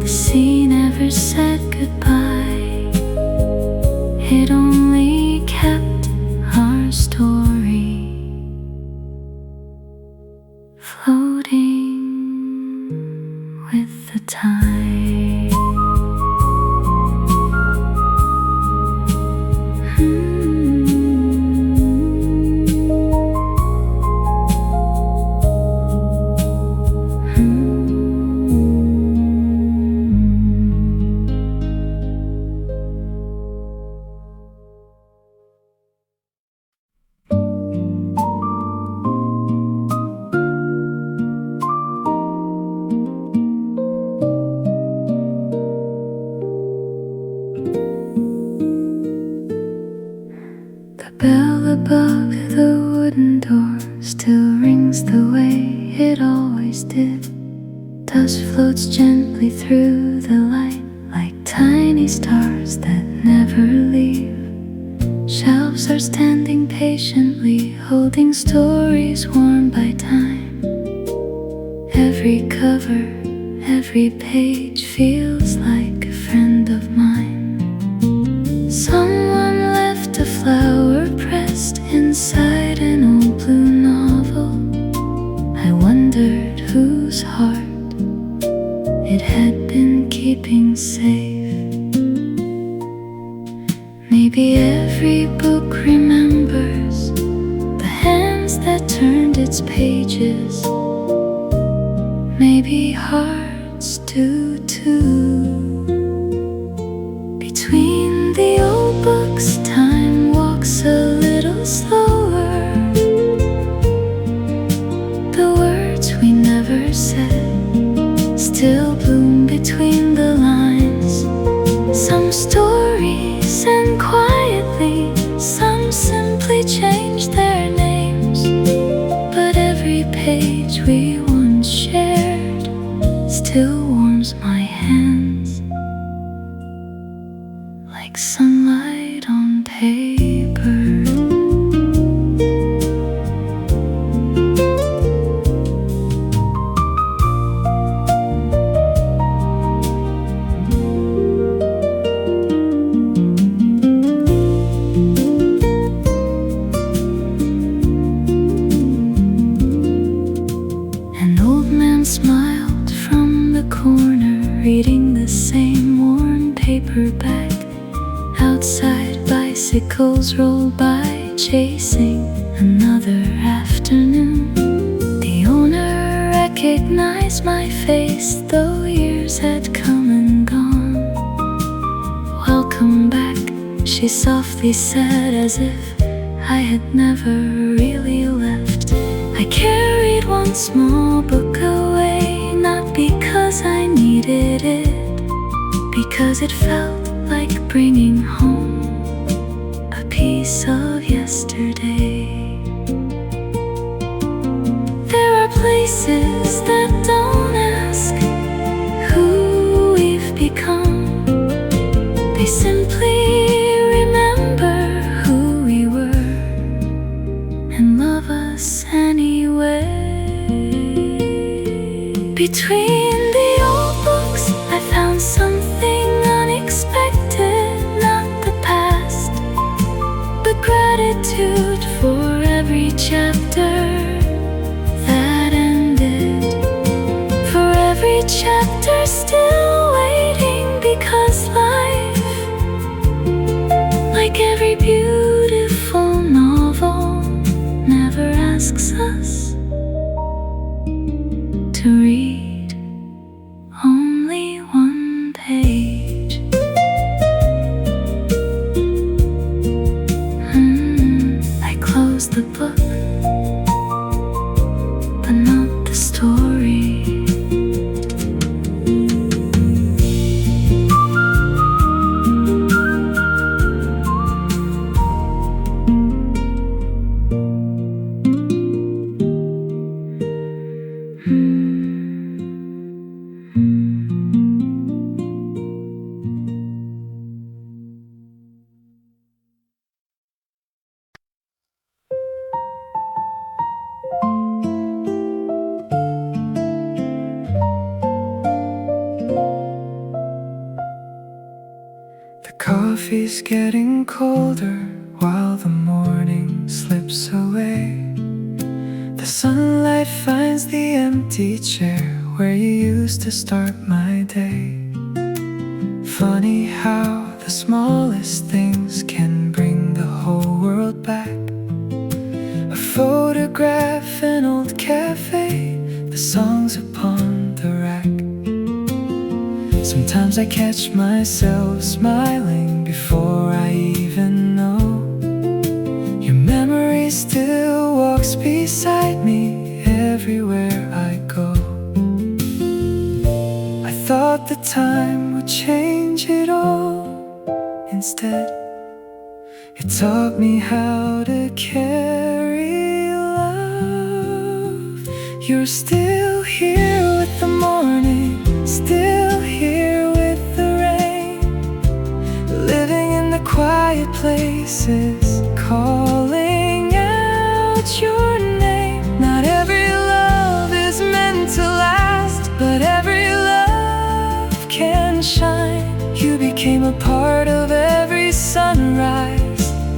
The sea never said goodbye, it only kept our story. bell above the wooden door still rings the way it always did. Dust floats gently through the light like tiny stars that never leave. Shelves are standing patiently, holding stories worn by time. Every cover, every page feels like a friend of mine. Someone left a flower pressed inside an old blue novel. I wondered whose heart it had been keeping safe. Maybe every book remembers the hands that turned its pages. Maybe hearts do too. Between the old books, time walks a little slower. The words we never said still bloom between the lines. Some stories end quietly, some simply change their names. But every page we once shared still warms my hands like sunlight on paper. Smiled from the corner, reading the same worn paperback. Outside, bicycles roll by, chasing another afternoon. The owner recognized my face, though years had come and gone. Welcome back, she softly said, as if I had never really left. I carried one small book away, not because I needed it, because it felt like bringing home a piece of yesterday. There are places that don't ask who we've become. They simply remember who we were and love us anyway. Between the old books, I found something unexpected, not the past, but gratitude for every chapter that ended, for every chapter still waiting, because life, like every beautiful novel, never asks us to read only one page. I closed the book, but not the story. Coffee's getting colder while the morning slips away. The sunlight finds the empty chair where you used to start my day. Funny how the smallest things can bring the whole world back. A photograph, an old cafe, the songs upon the rack. Sometimes I catch myself smiling before I even know. Your memory still walks beside me everywhere I go. I thought the time would change it all. Instead, it taught me how to carry love. You're still here with the morning, still here with the rain, living in the quiet places, calling out your name. Not every love is meant to last, but every love can shine. You became a part of every sunrise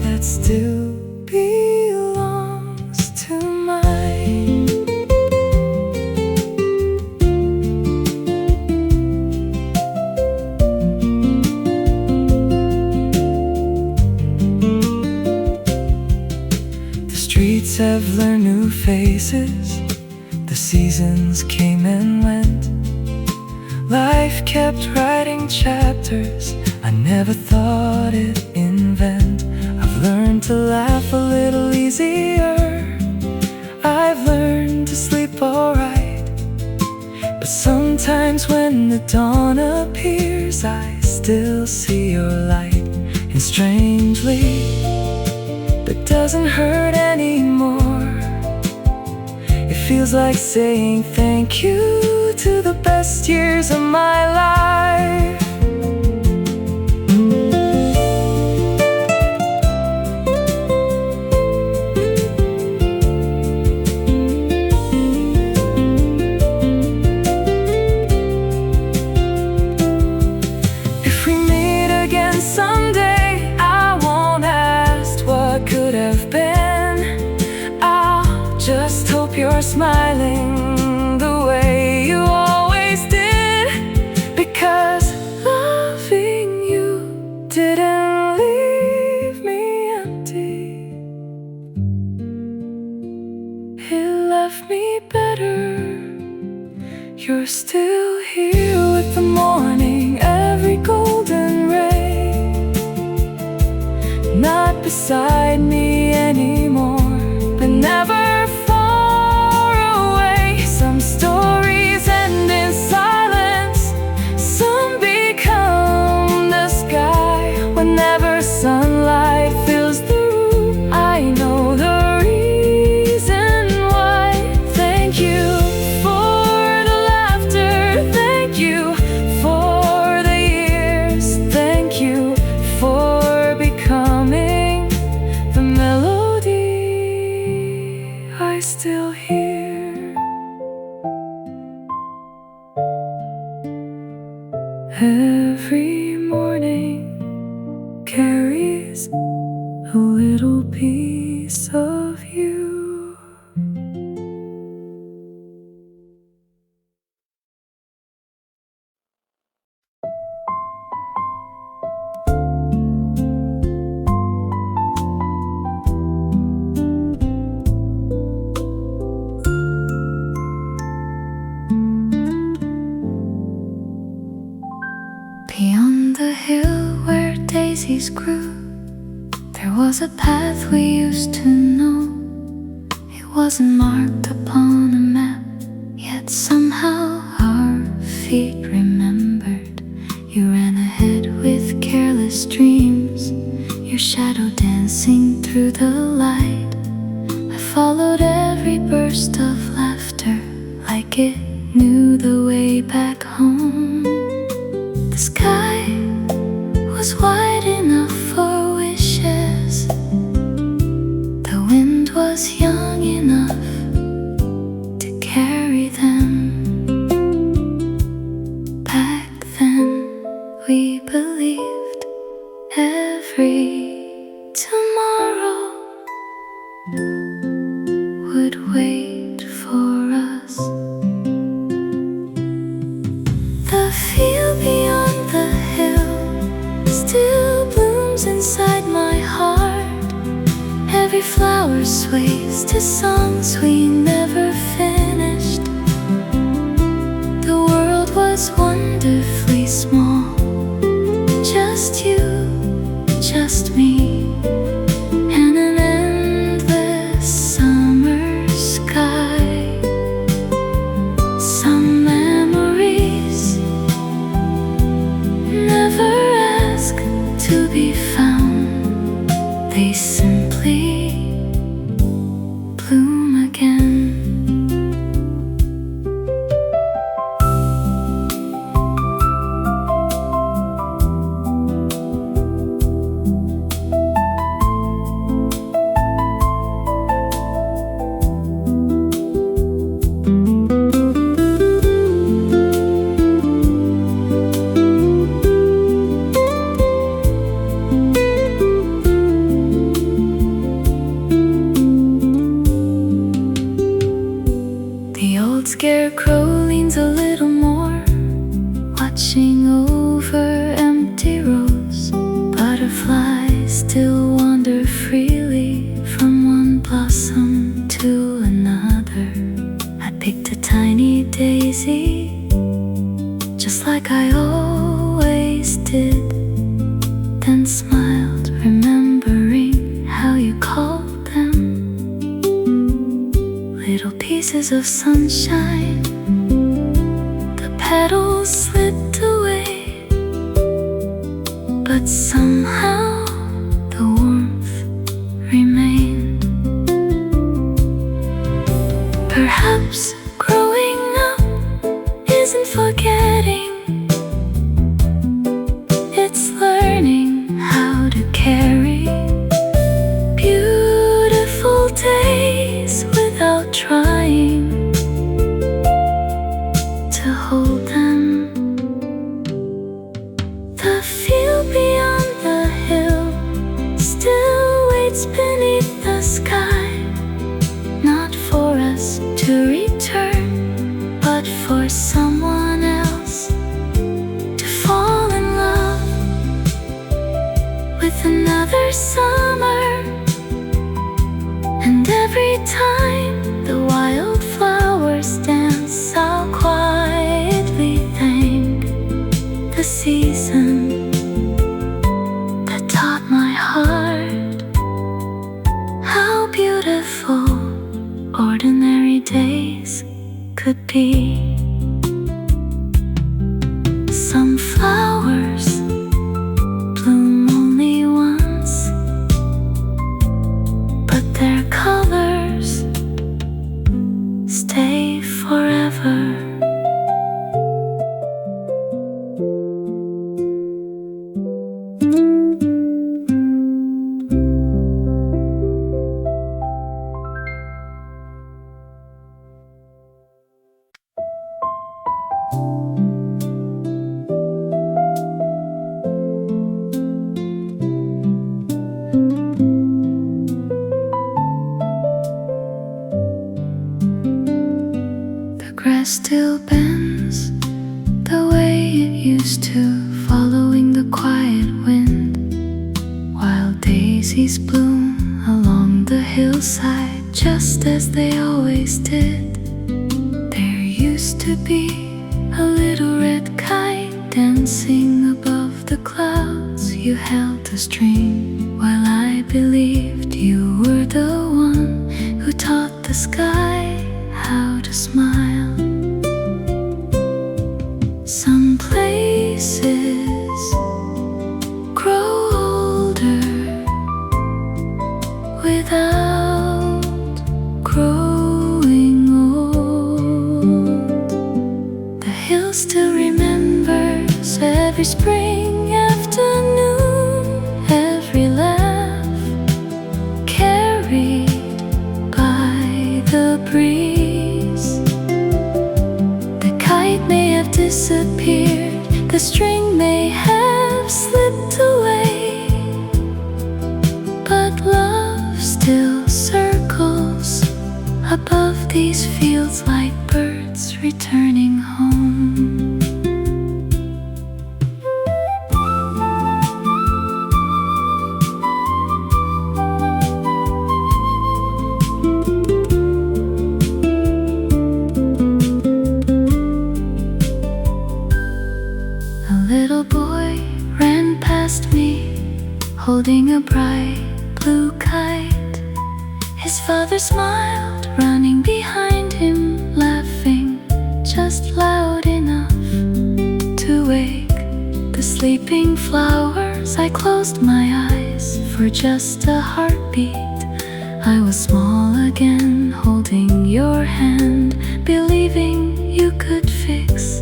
that still belongs to mine. The streets have learned new faces, the seasons came and went. Life kept writing chapters I never thought it'd invent. I've learned to laugh a little easier, I've learned to sleep alright. But sometimes when the dawn appears, I still see your light. And strangely, that doesn't hurt anymore. It feels like saying thank you to the best years of my life. If we meet again someday, I won't ask what could have been. I'll just hope you're smiling the way you always did, because loving you didn't leave me empty. It left me better. You're still here with the morning, every golden ray. Not beside me anymore, but never far away. Some stories end in silence, some become the sky. Whenever sunlight fills the room, I know the reason why. Thank you for the laughter, thank you for the years, thank you for becoming the melody I still hear. Every morning carries a little piece of you. Beyond the hill where daisies grew, there was a path we used to know. It wasn't marked upon a map, yet somehow our feet remembered. You ran ahead with careless dreams, your shadow dancing through the light. I followed every burst of laughter, like it knew the way back home. The sky was wide enough for wishes, the wind was young enough to carry them. Back then we believed every tomorrow would wait for us. The field beyond the hill still blooms inside my heart. Every flower sways to songs we never finished. The world was wonderfully small, just you, just me, and an endless summer sky. Some memories never ask to be found, they simply bloom again. Scarecrow leans a little more, watching over empty rows. Butterflies still wander freely from one blossom to another. I picked a tiny daisy, just like I always did, then smiled, remembering how you called them. Little pieces of sunshine, the petals slipped away, but somehow the warmth remained. Perhaps growing up isn't forgetting, it's learning how to carry beautiful days without trying to hold them. The field beyond the hill still waits beneath the sky, not for us to return, but for someone else to fall in love with another summer. And every time the wildflowers dance, I'll quietly thank the season that taught my heart how beautiful ordinary days could be. Some flowers bloom only once, but their colors stay forever. Grass still bends the way it used to, following the quiet wind. Wild daisies bloom along the hillside, just as they always did. There used to be a little red kite dancing above the clouds. You held the string while I believed you were the one who taught the sky how to smile. Some places grow older without growing old. The hill still remembers every spring afternoon, every laugh carried by the breeze. The kite may have disappeared, the string may have slipped away, but love still circles above these fields like birds returning home. Holding a bright blue kite, his father smiled, running behind him, laughing just loud enough to wake the sleeping flowers. I closed my eyes for just a heartbeat. I was small again, holding your hand, believing you could fix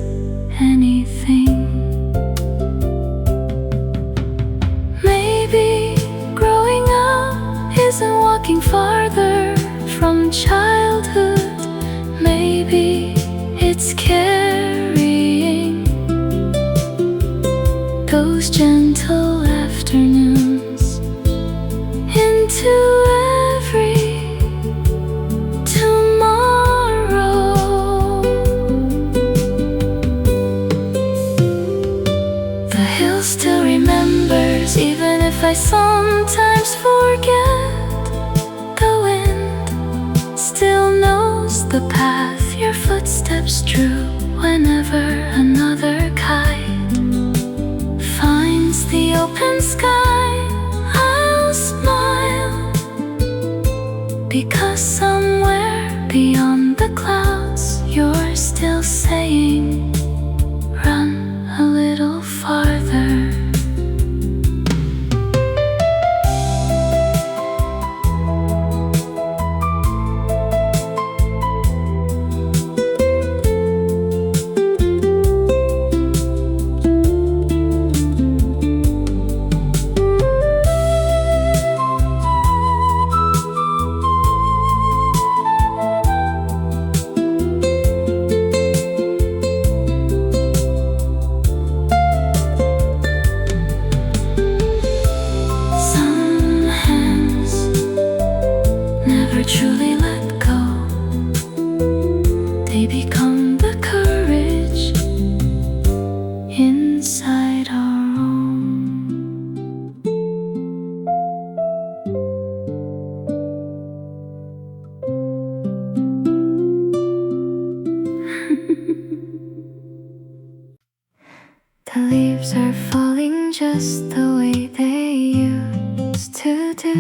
anything. Maybe growing up isn't walking farther from childhood. Maybe it's carrying those gentle afternoons into every tomorrow. The hill still remembers, even if I sometimes forget. The wind still knows the path your footsteps drew. Whenever another kite finds the open sky, I'll smile, because somewhere beyond the clouds you're still saying, run a little farther. Truly let go, they become the courage inside our own. The leaves are falling just the way they used to do,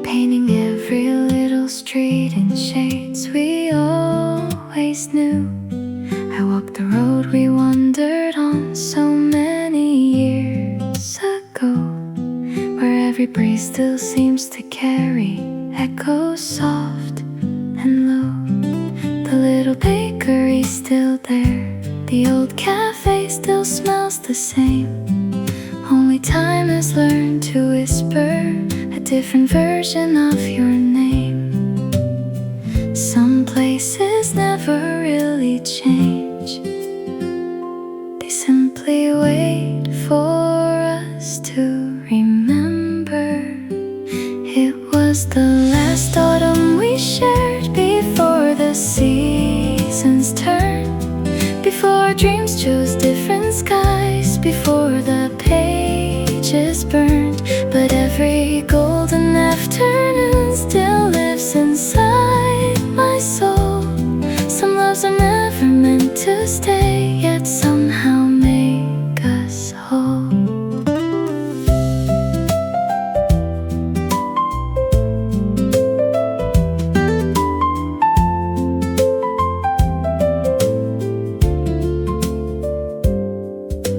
painting every little street in shades we always knew. I walked the road we wandered on so many years ago, where every breeze still seems to carry echoes soft and low. The little bakery's still there, the old cafe still smells the same. Only time has learned to whisper a different version of your name. Some places never really change, they simply wait for us to remember. It was the last autumn we shared before the seasons turned, before dreams chose different skies, before the pages burned. But every golden afternoon still lives inside my soul. Some loves are never meant to stay, yet somehow make us whole.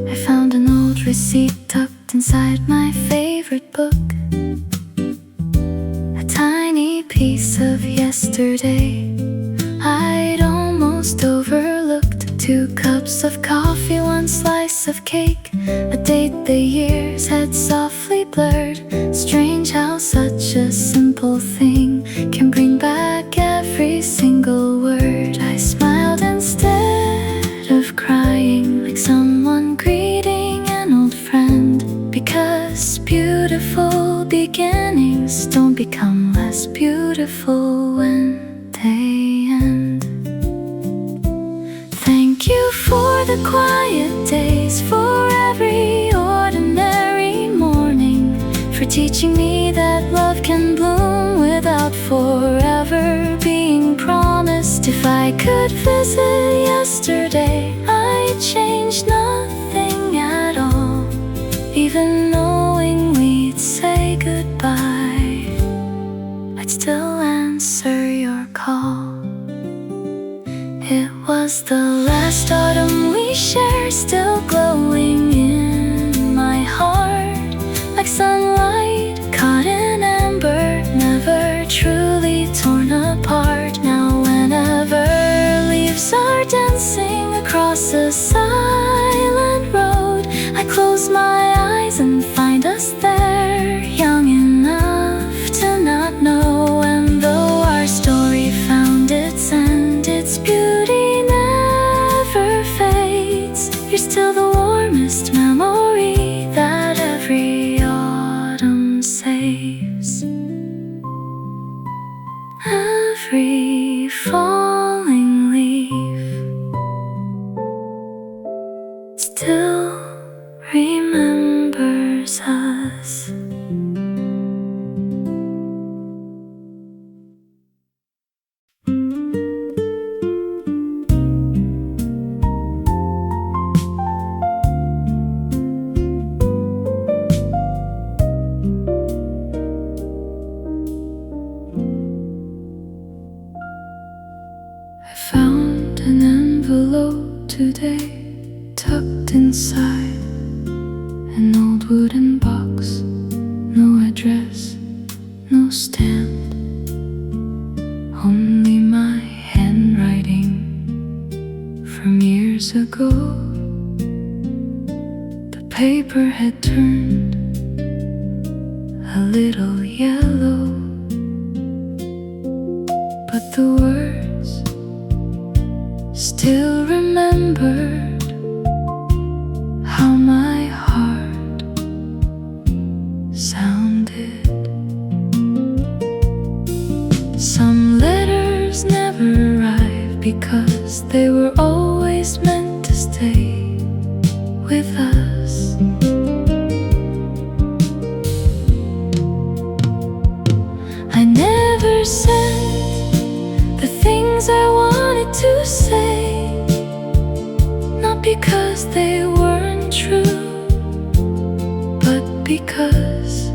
I found an old receipt tucked inside my favorite book, a tiny piece of yesterday I'd almost overlooked. 2 cups of coffee, 1 slice of cake, a date the years had softly blurred. Strange how such a simple thing can bring back every single word. I smiled instead of crying, like someone greeting an old friend, because beautiful beginnings don't become less beautiful when they end. Thank you for the quiet days, for every ordinary morning, for teaching me that love can bloom without forever being promised. If I could visit yesterday, I'd change nothing at all, even knowing we'd say goodbye, I'd still answer your call. It was the last autumn we shared, still glowing in my heart, like sunlight every falling leaf still remembers us. I found an envelope today, tucked inside an old wooden box. No address, no stamp, only my handwriting from years ago. The paper had turned a little yellow, but the words still remembered how my heart sounded. Some letters never arrived because they were always meant to stay with us. I never said the things I wanted to say, not because they weren't true, but because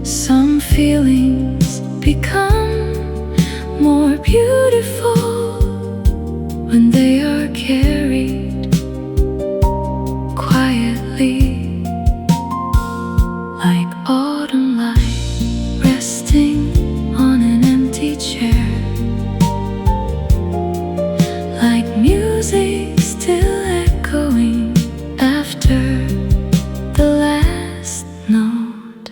some feelings become more beautiful when they are carried quietly, like autumn light resting on an empty chair, like music still echoing after the last note.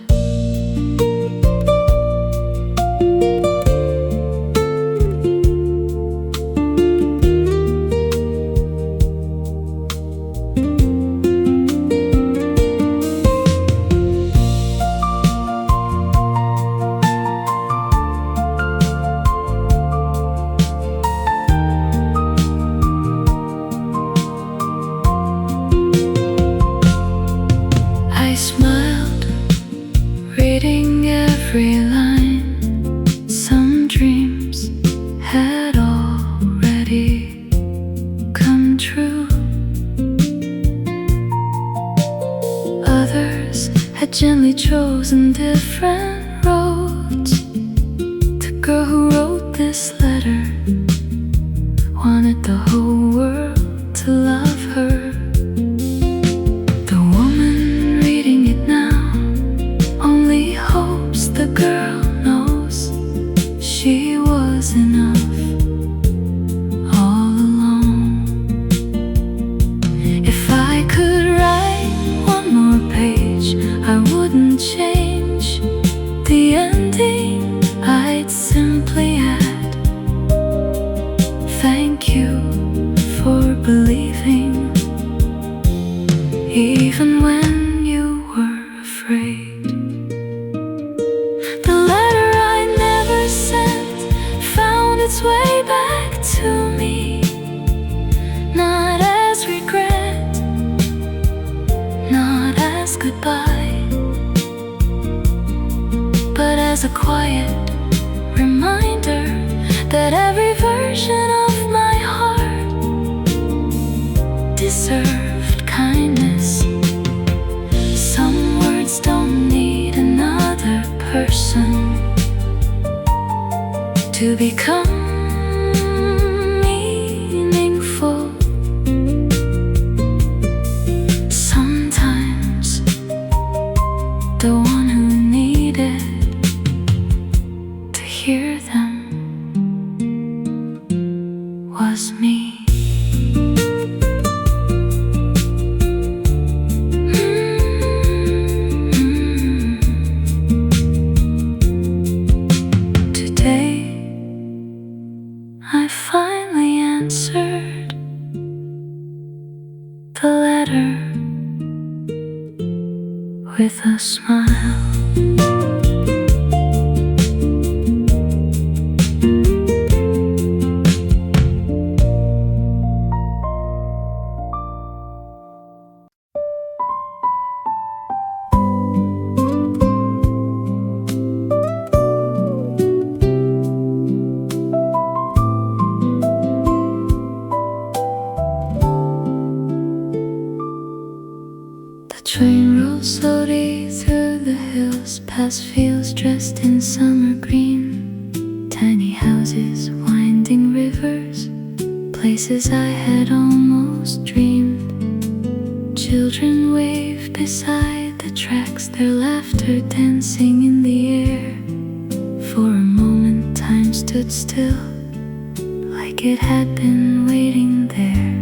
I smiled, reading every line. Some dreams had already come true. Others had gently chosen different roads. The girl who wrote this letter wanted the whole world to love her. The woman reading it now only hopes the girl knows she was enough all along. If I could write one more page, I wouldn't change the ending. I'd simply add, thank you for believing, even when you were afraid. The letter I never sent found its way back to me, not as regret, not as goodbye, but as a quiet reminder that every version of my heart deserved kindness. Some words don't need another person to become meaningful. Sometimes the one who needed to hear them was me. I finally answered the letter with a smile. windows dressed in summer green, tiny houses, winding rivers, places I had almost dreamed. Children wave beside the tracks, their laughter dancing in the air. For a moment time stood still, like it had been waiting there.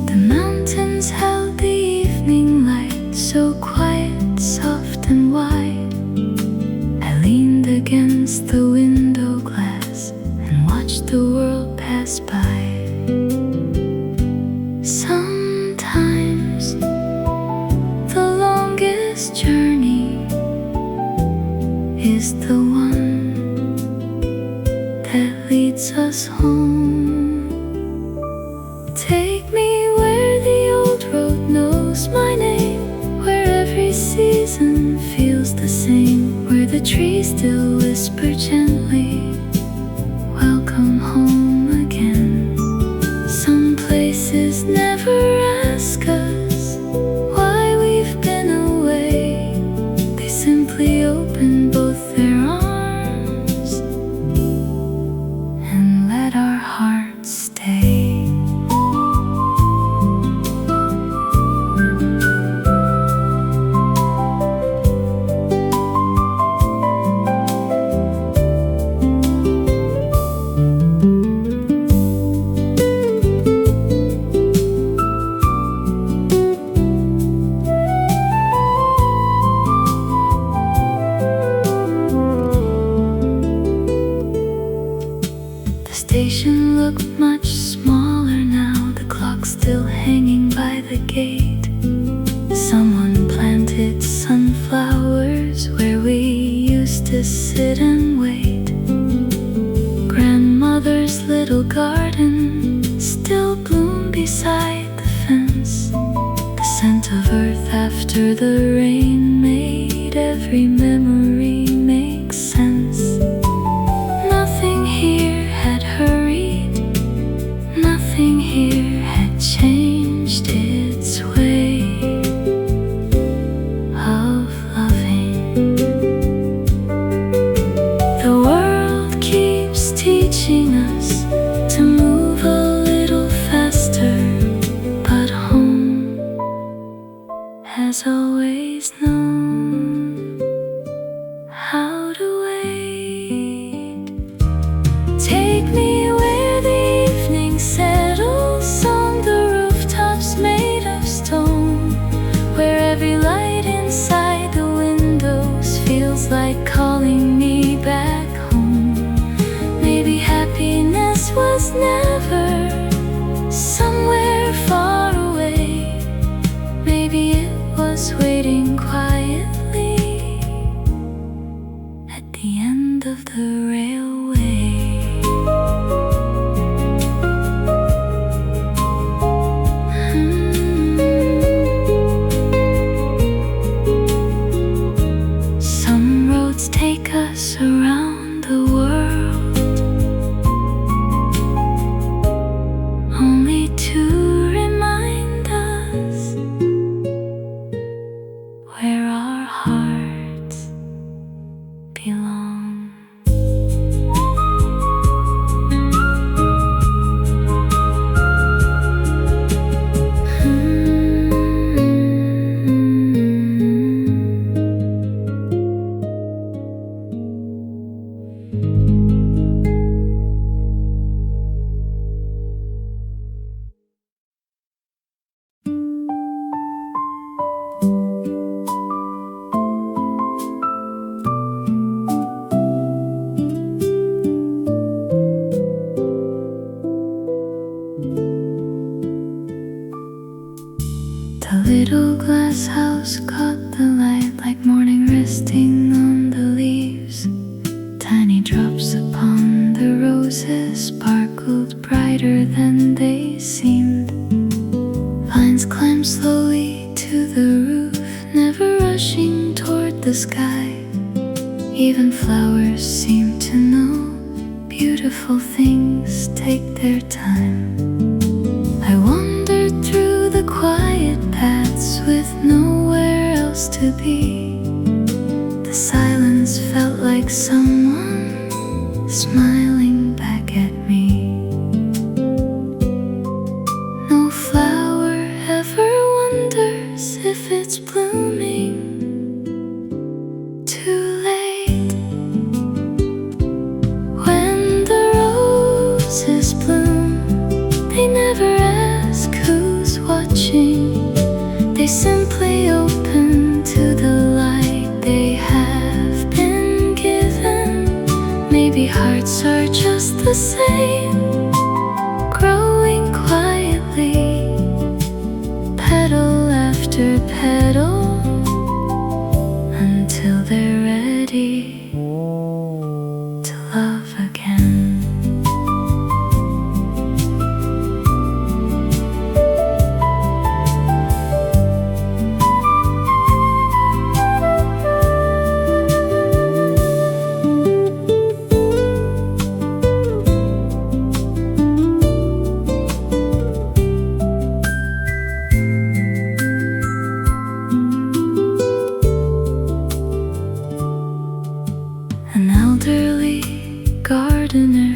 The mountains held the evening light, so quiet, soft and wide. I leaned against the window glass and watched the world pass by. Sometimes the longest journey is the one that leads us home. Take me where the old road knows my name, where every season feels the same, where the trees still whisper gently, welcome home again. Some places never ask us why we've been away. They simply open both their arms and let our hearts stay. The station looked much smaller now, the clock still hanging by the gate. Someone planted sunflowers where we used to sit and wait. Grandmother's little garden still bloomed beside the fence. The scent of earth after the rain made every memory make sense. Nothing here had hurried, nothing here had changed its way of loving. The world keeps teaching us to move a little faster, but home has always known how to wait. Take me where the evening settles on the rooftops made of stone, where every light inside the windows feels like calling me back home. Maybe happiness was never somewhere far away. Maybe it was waiting quietly at the end of the railway. Some roads take us around the world, only to remind us where our hearts belong. The little glass house caught the light like morning resting on the leaves. Tiny drops upon the roses sparkled brighter than they seemed. Vines climbed slowly to the roof, never rushing toward the sky. Even flowers seemed to know beautiful things take their time. I wandered through the quiet paths with nowhere else to be. The silence silence felt like someone smiling back at me. No flower ever wonders if it's blooming too late. When the roses bloom, they never ask who's watching. They simply open to the light they have been given. Maybe hearts are just the same, growing quietly, petal after petal, until they're ready to love again. An elderly gardener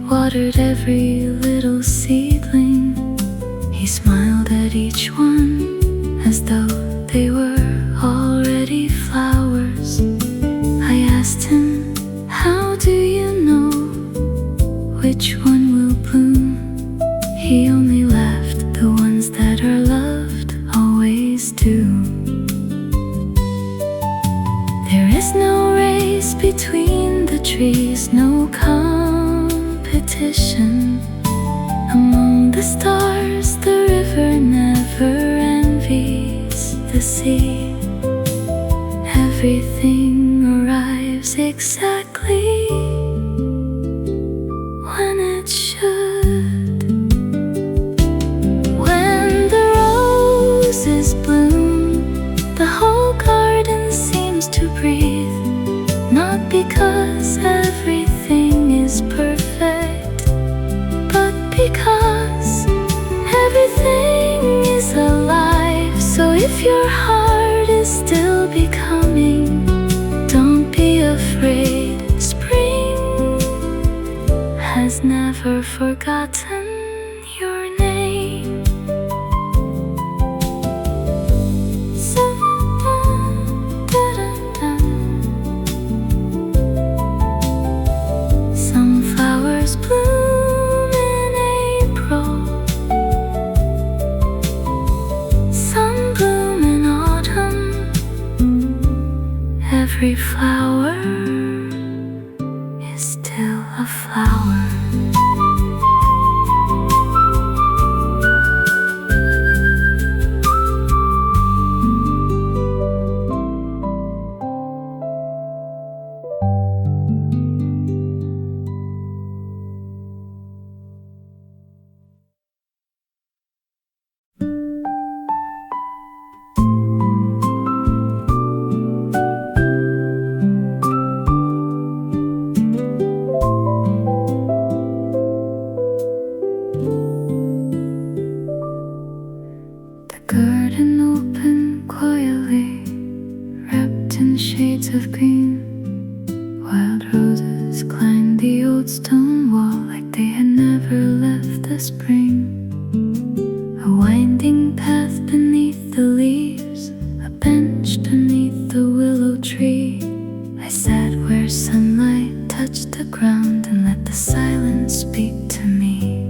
watered every little seedling. He smiled at each one as though they were already flowers. I asked him, how do you know which one will bloom? He only laughed, the ones that are loved always do. There is no race between the trees, no competition. Among the stars, the river never envies the sea. Everything arrives exactly when it should. When the roses bloom, the whole garden seems to breathe. Not because everything is perfect, but because everything is alive. So if your heart is still becoming, don't be afraid. Spring has never forgotten your name. Some flowers bloom in April, some bloom in autumn. Every flower is still a flower. The curtain opened quietly, wrapped in shades of green. Wild roses climbed the old stone wall like they had never left the spring. A winding path beneath the leaves, a bench beneath the willow tree. I sat where sunlight touched the ground and let the silence speak to me.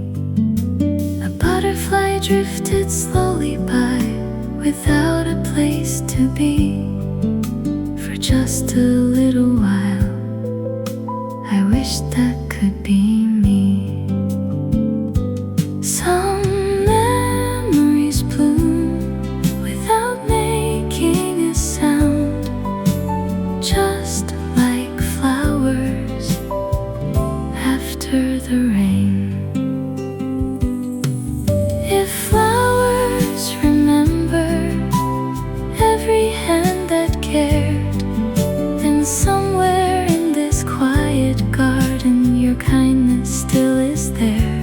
A butterfly drifted slowly by without a place to be. For just a little while, I wish that could be me. Some memories bloom without making a sound, just like flowers after the rain. If flowers remember every hand that cared, then somewhere in this quiet garden your kindness still is there.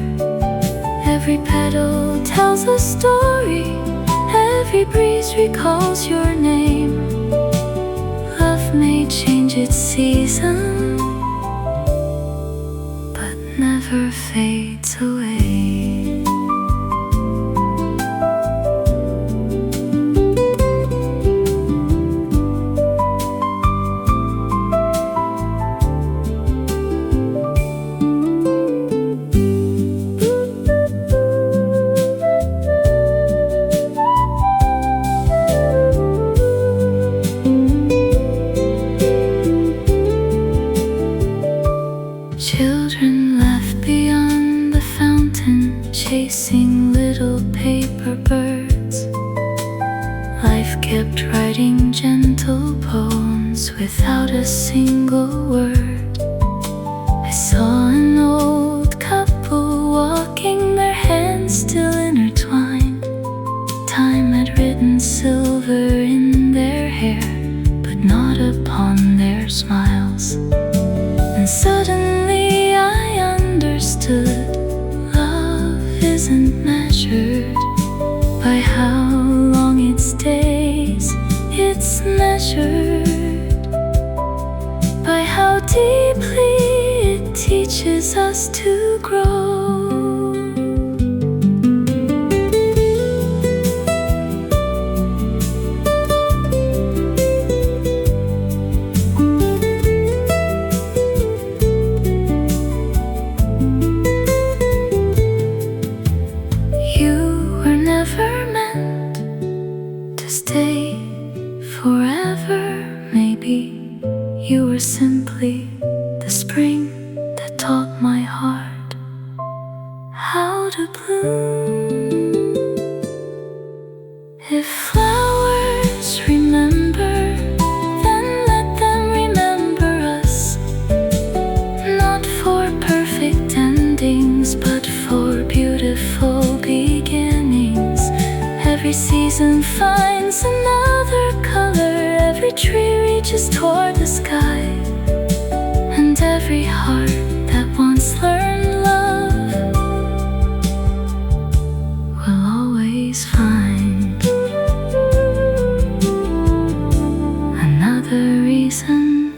Every petal tells a story, every breeze recalls your name. Love may change its season, but never fades away. Children laugh beyond the fountain, chasing little paper birds. Life kept writing gentle poems without a single word. I saw an old couple walking, their hands still intertwined. Time had written silver in their hair, but not upon their smiles. And suddenly I understood, love isn't measured by how long it stays. It's measured by how deeply it teaches us to grow. Stay forever, maybe you were simply the spring that taught my heart how to bloom. If flowers remember, then let them remember us, not for perfect endings, but for beautiful beginnings. Every season finds another color, every tree reaches toward the sky, and every heart that once learned love will always find another reason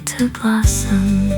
to blossom.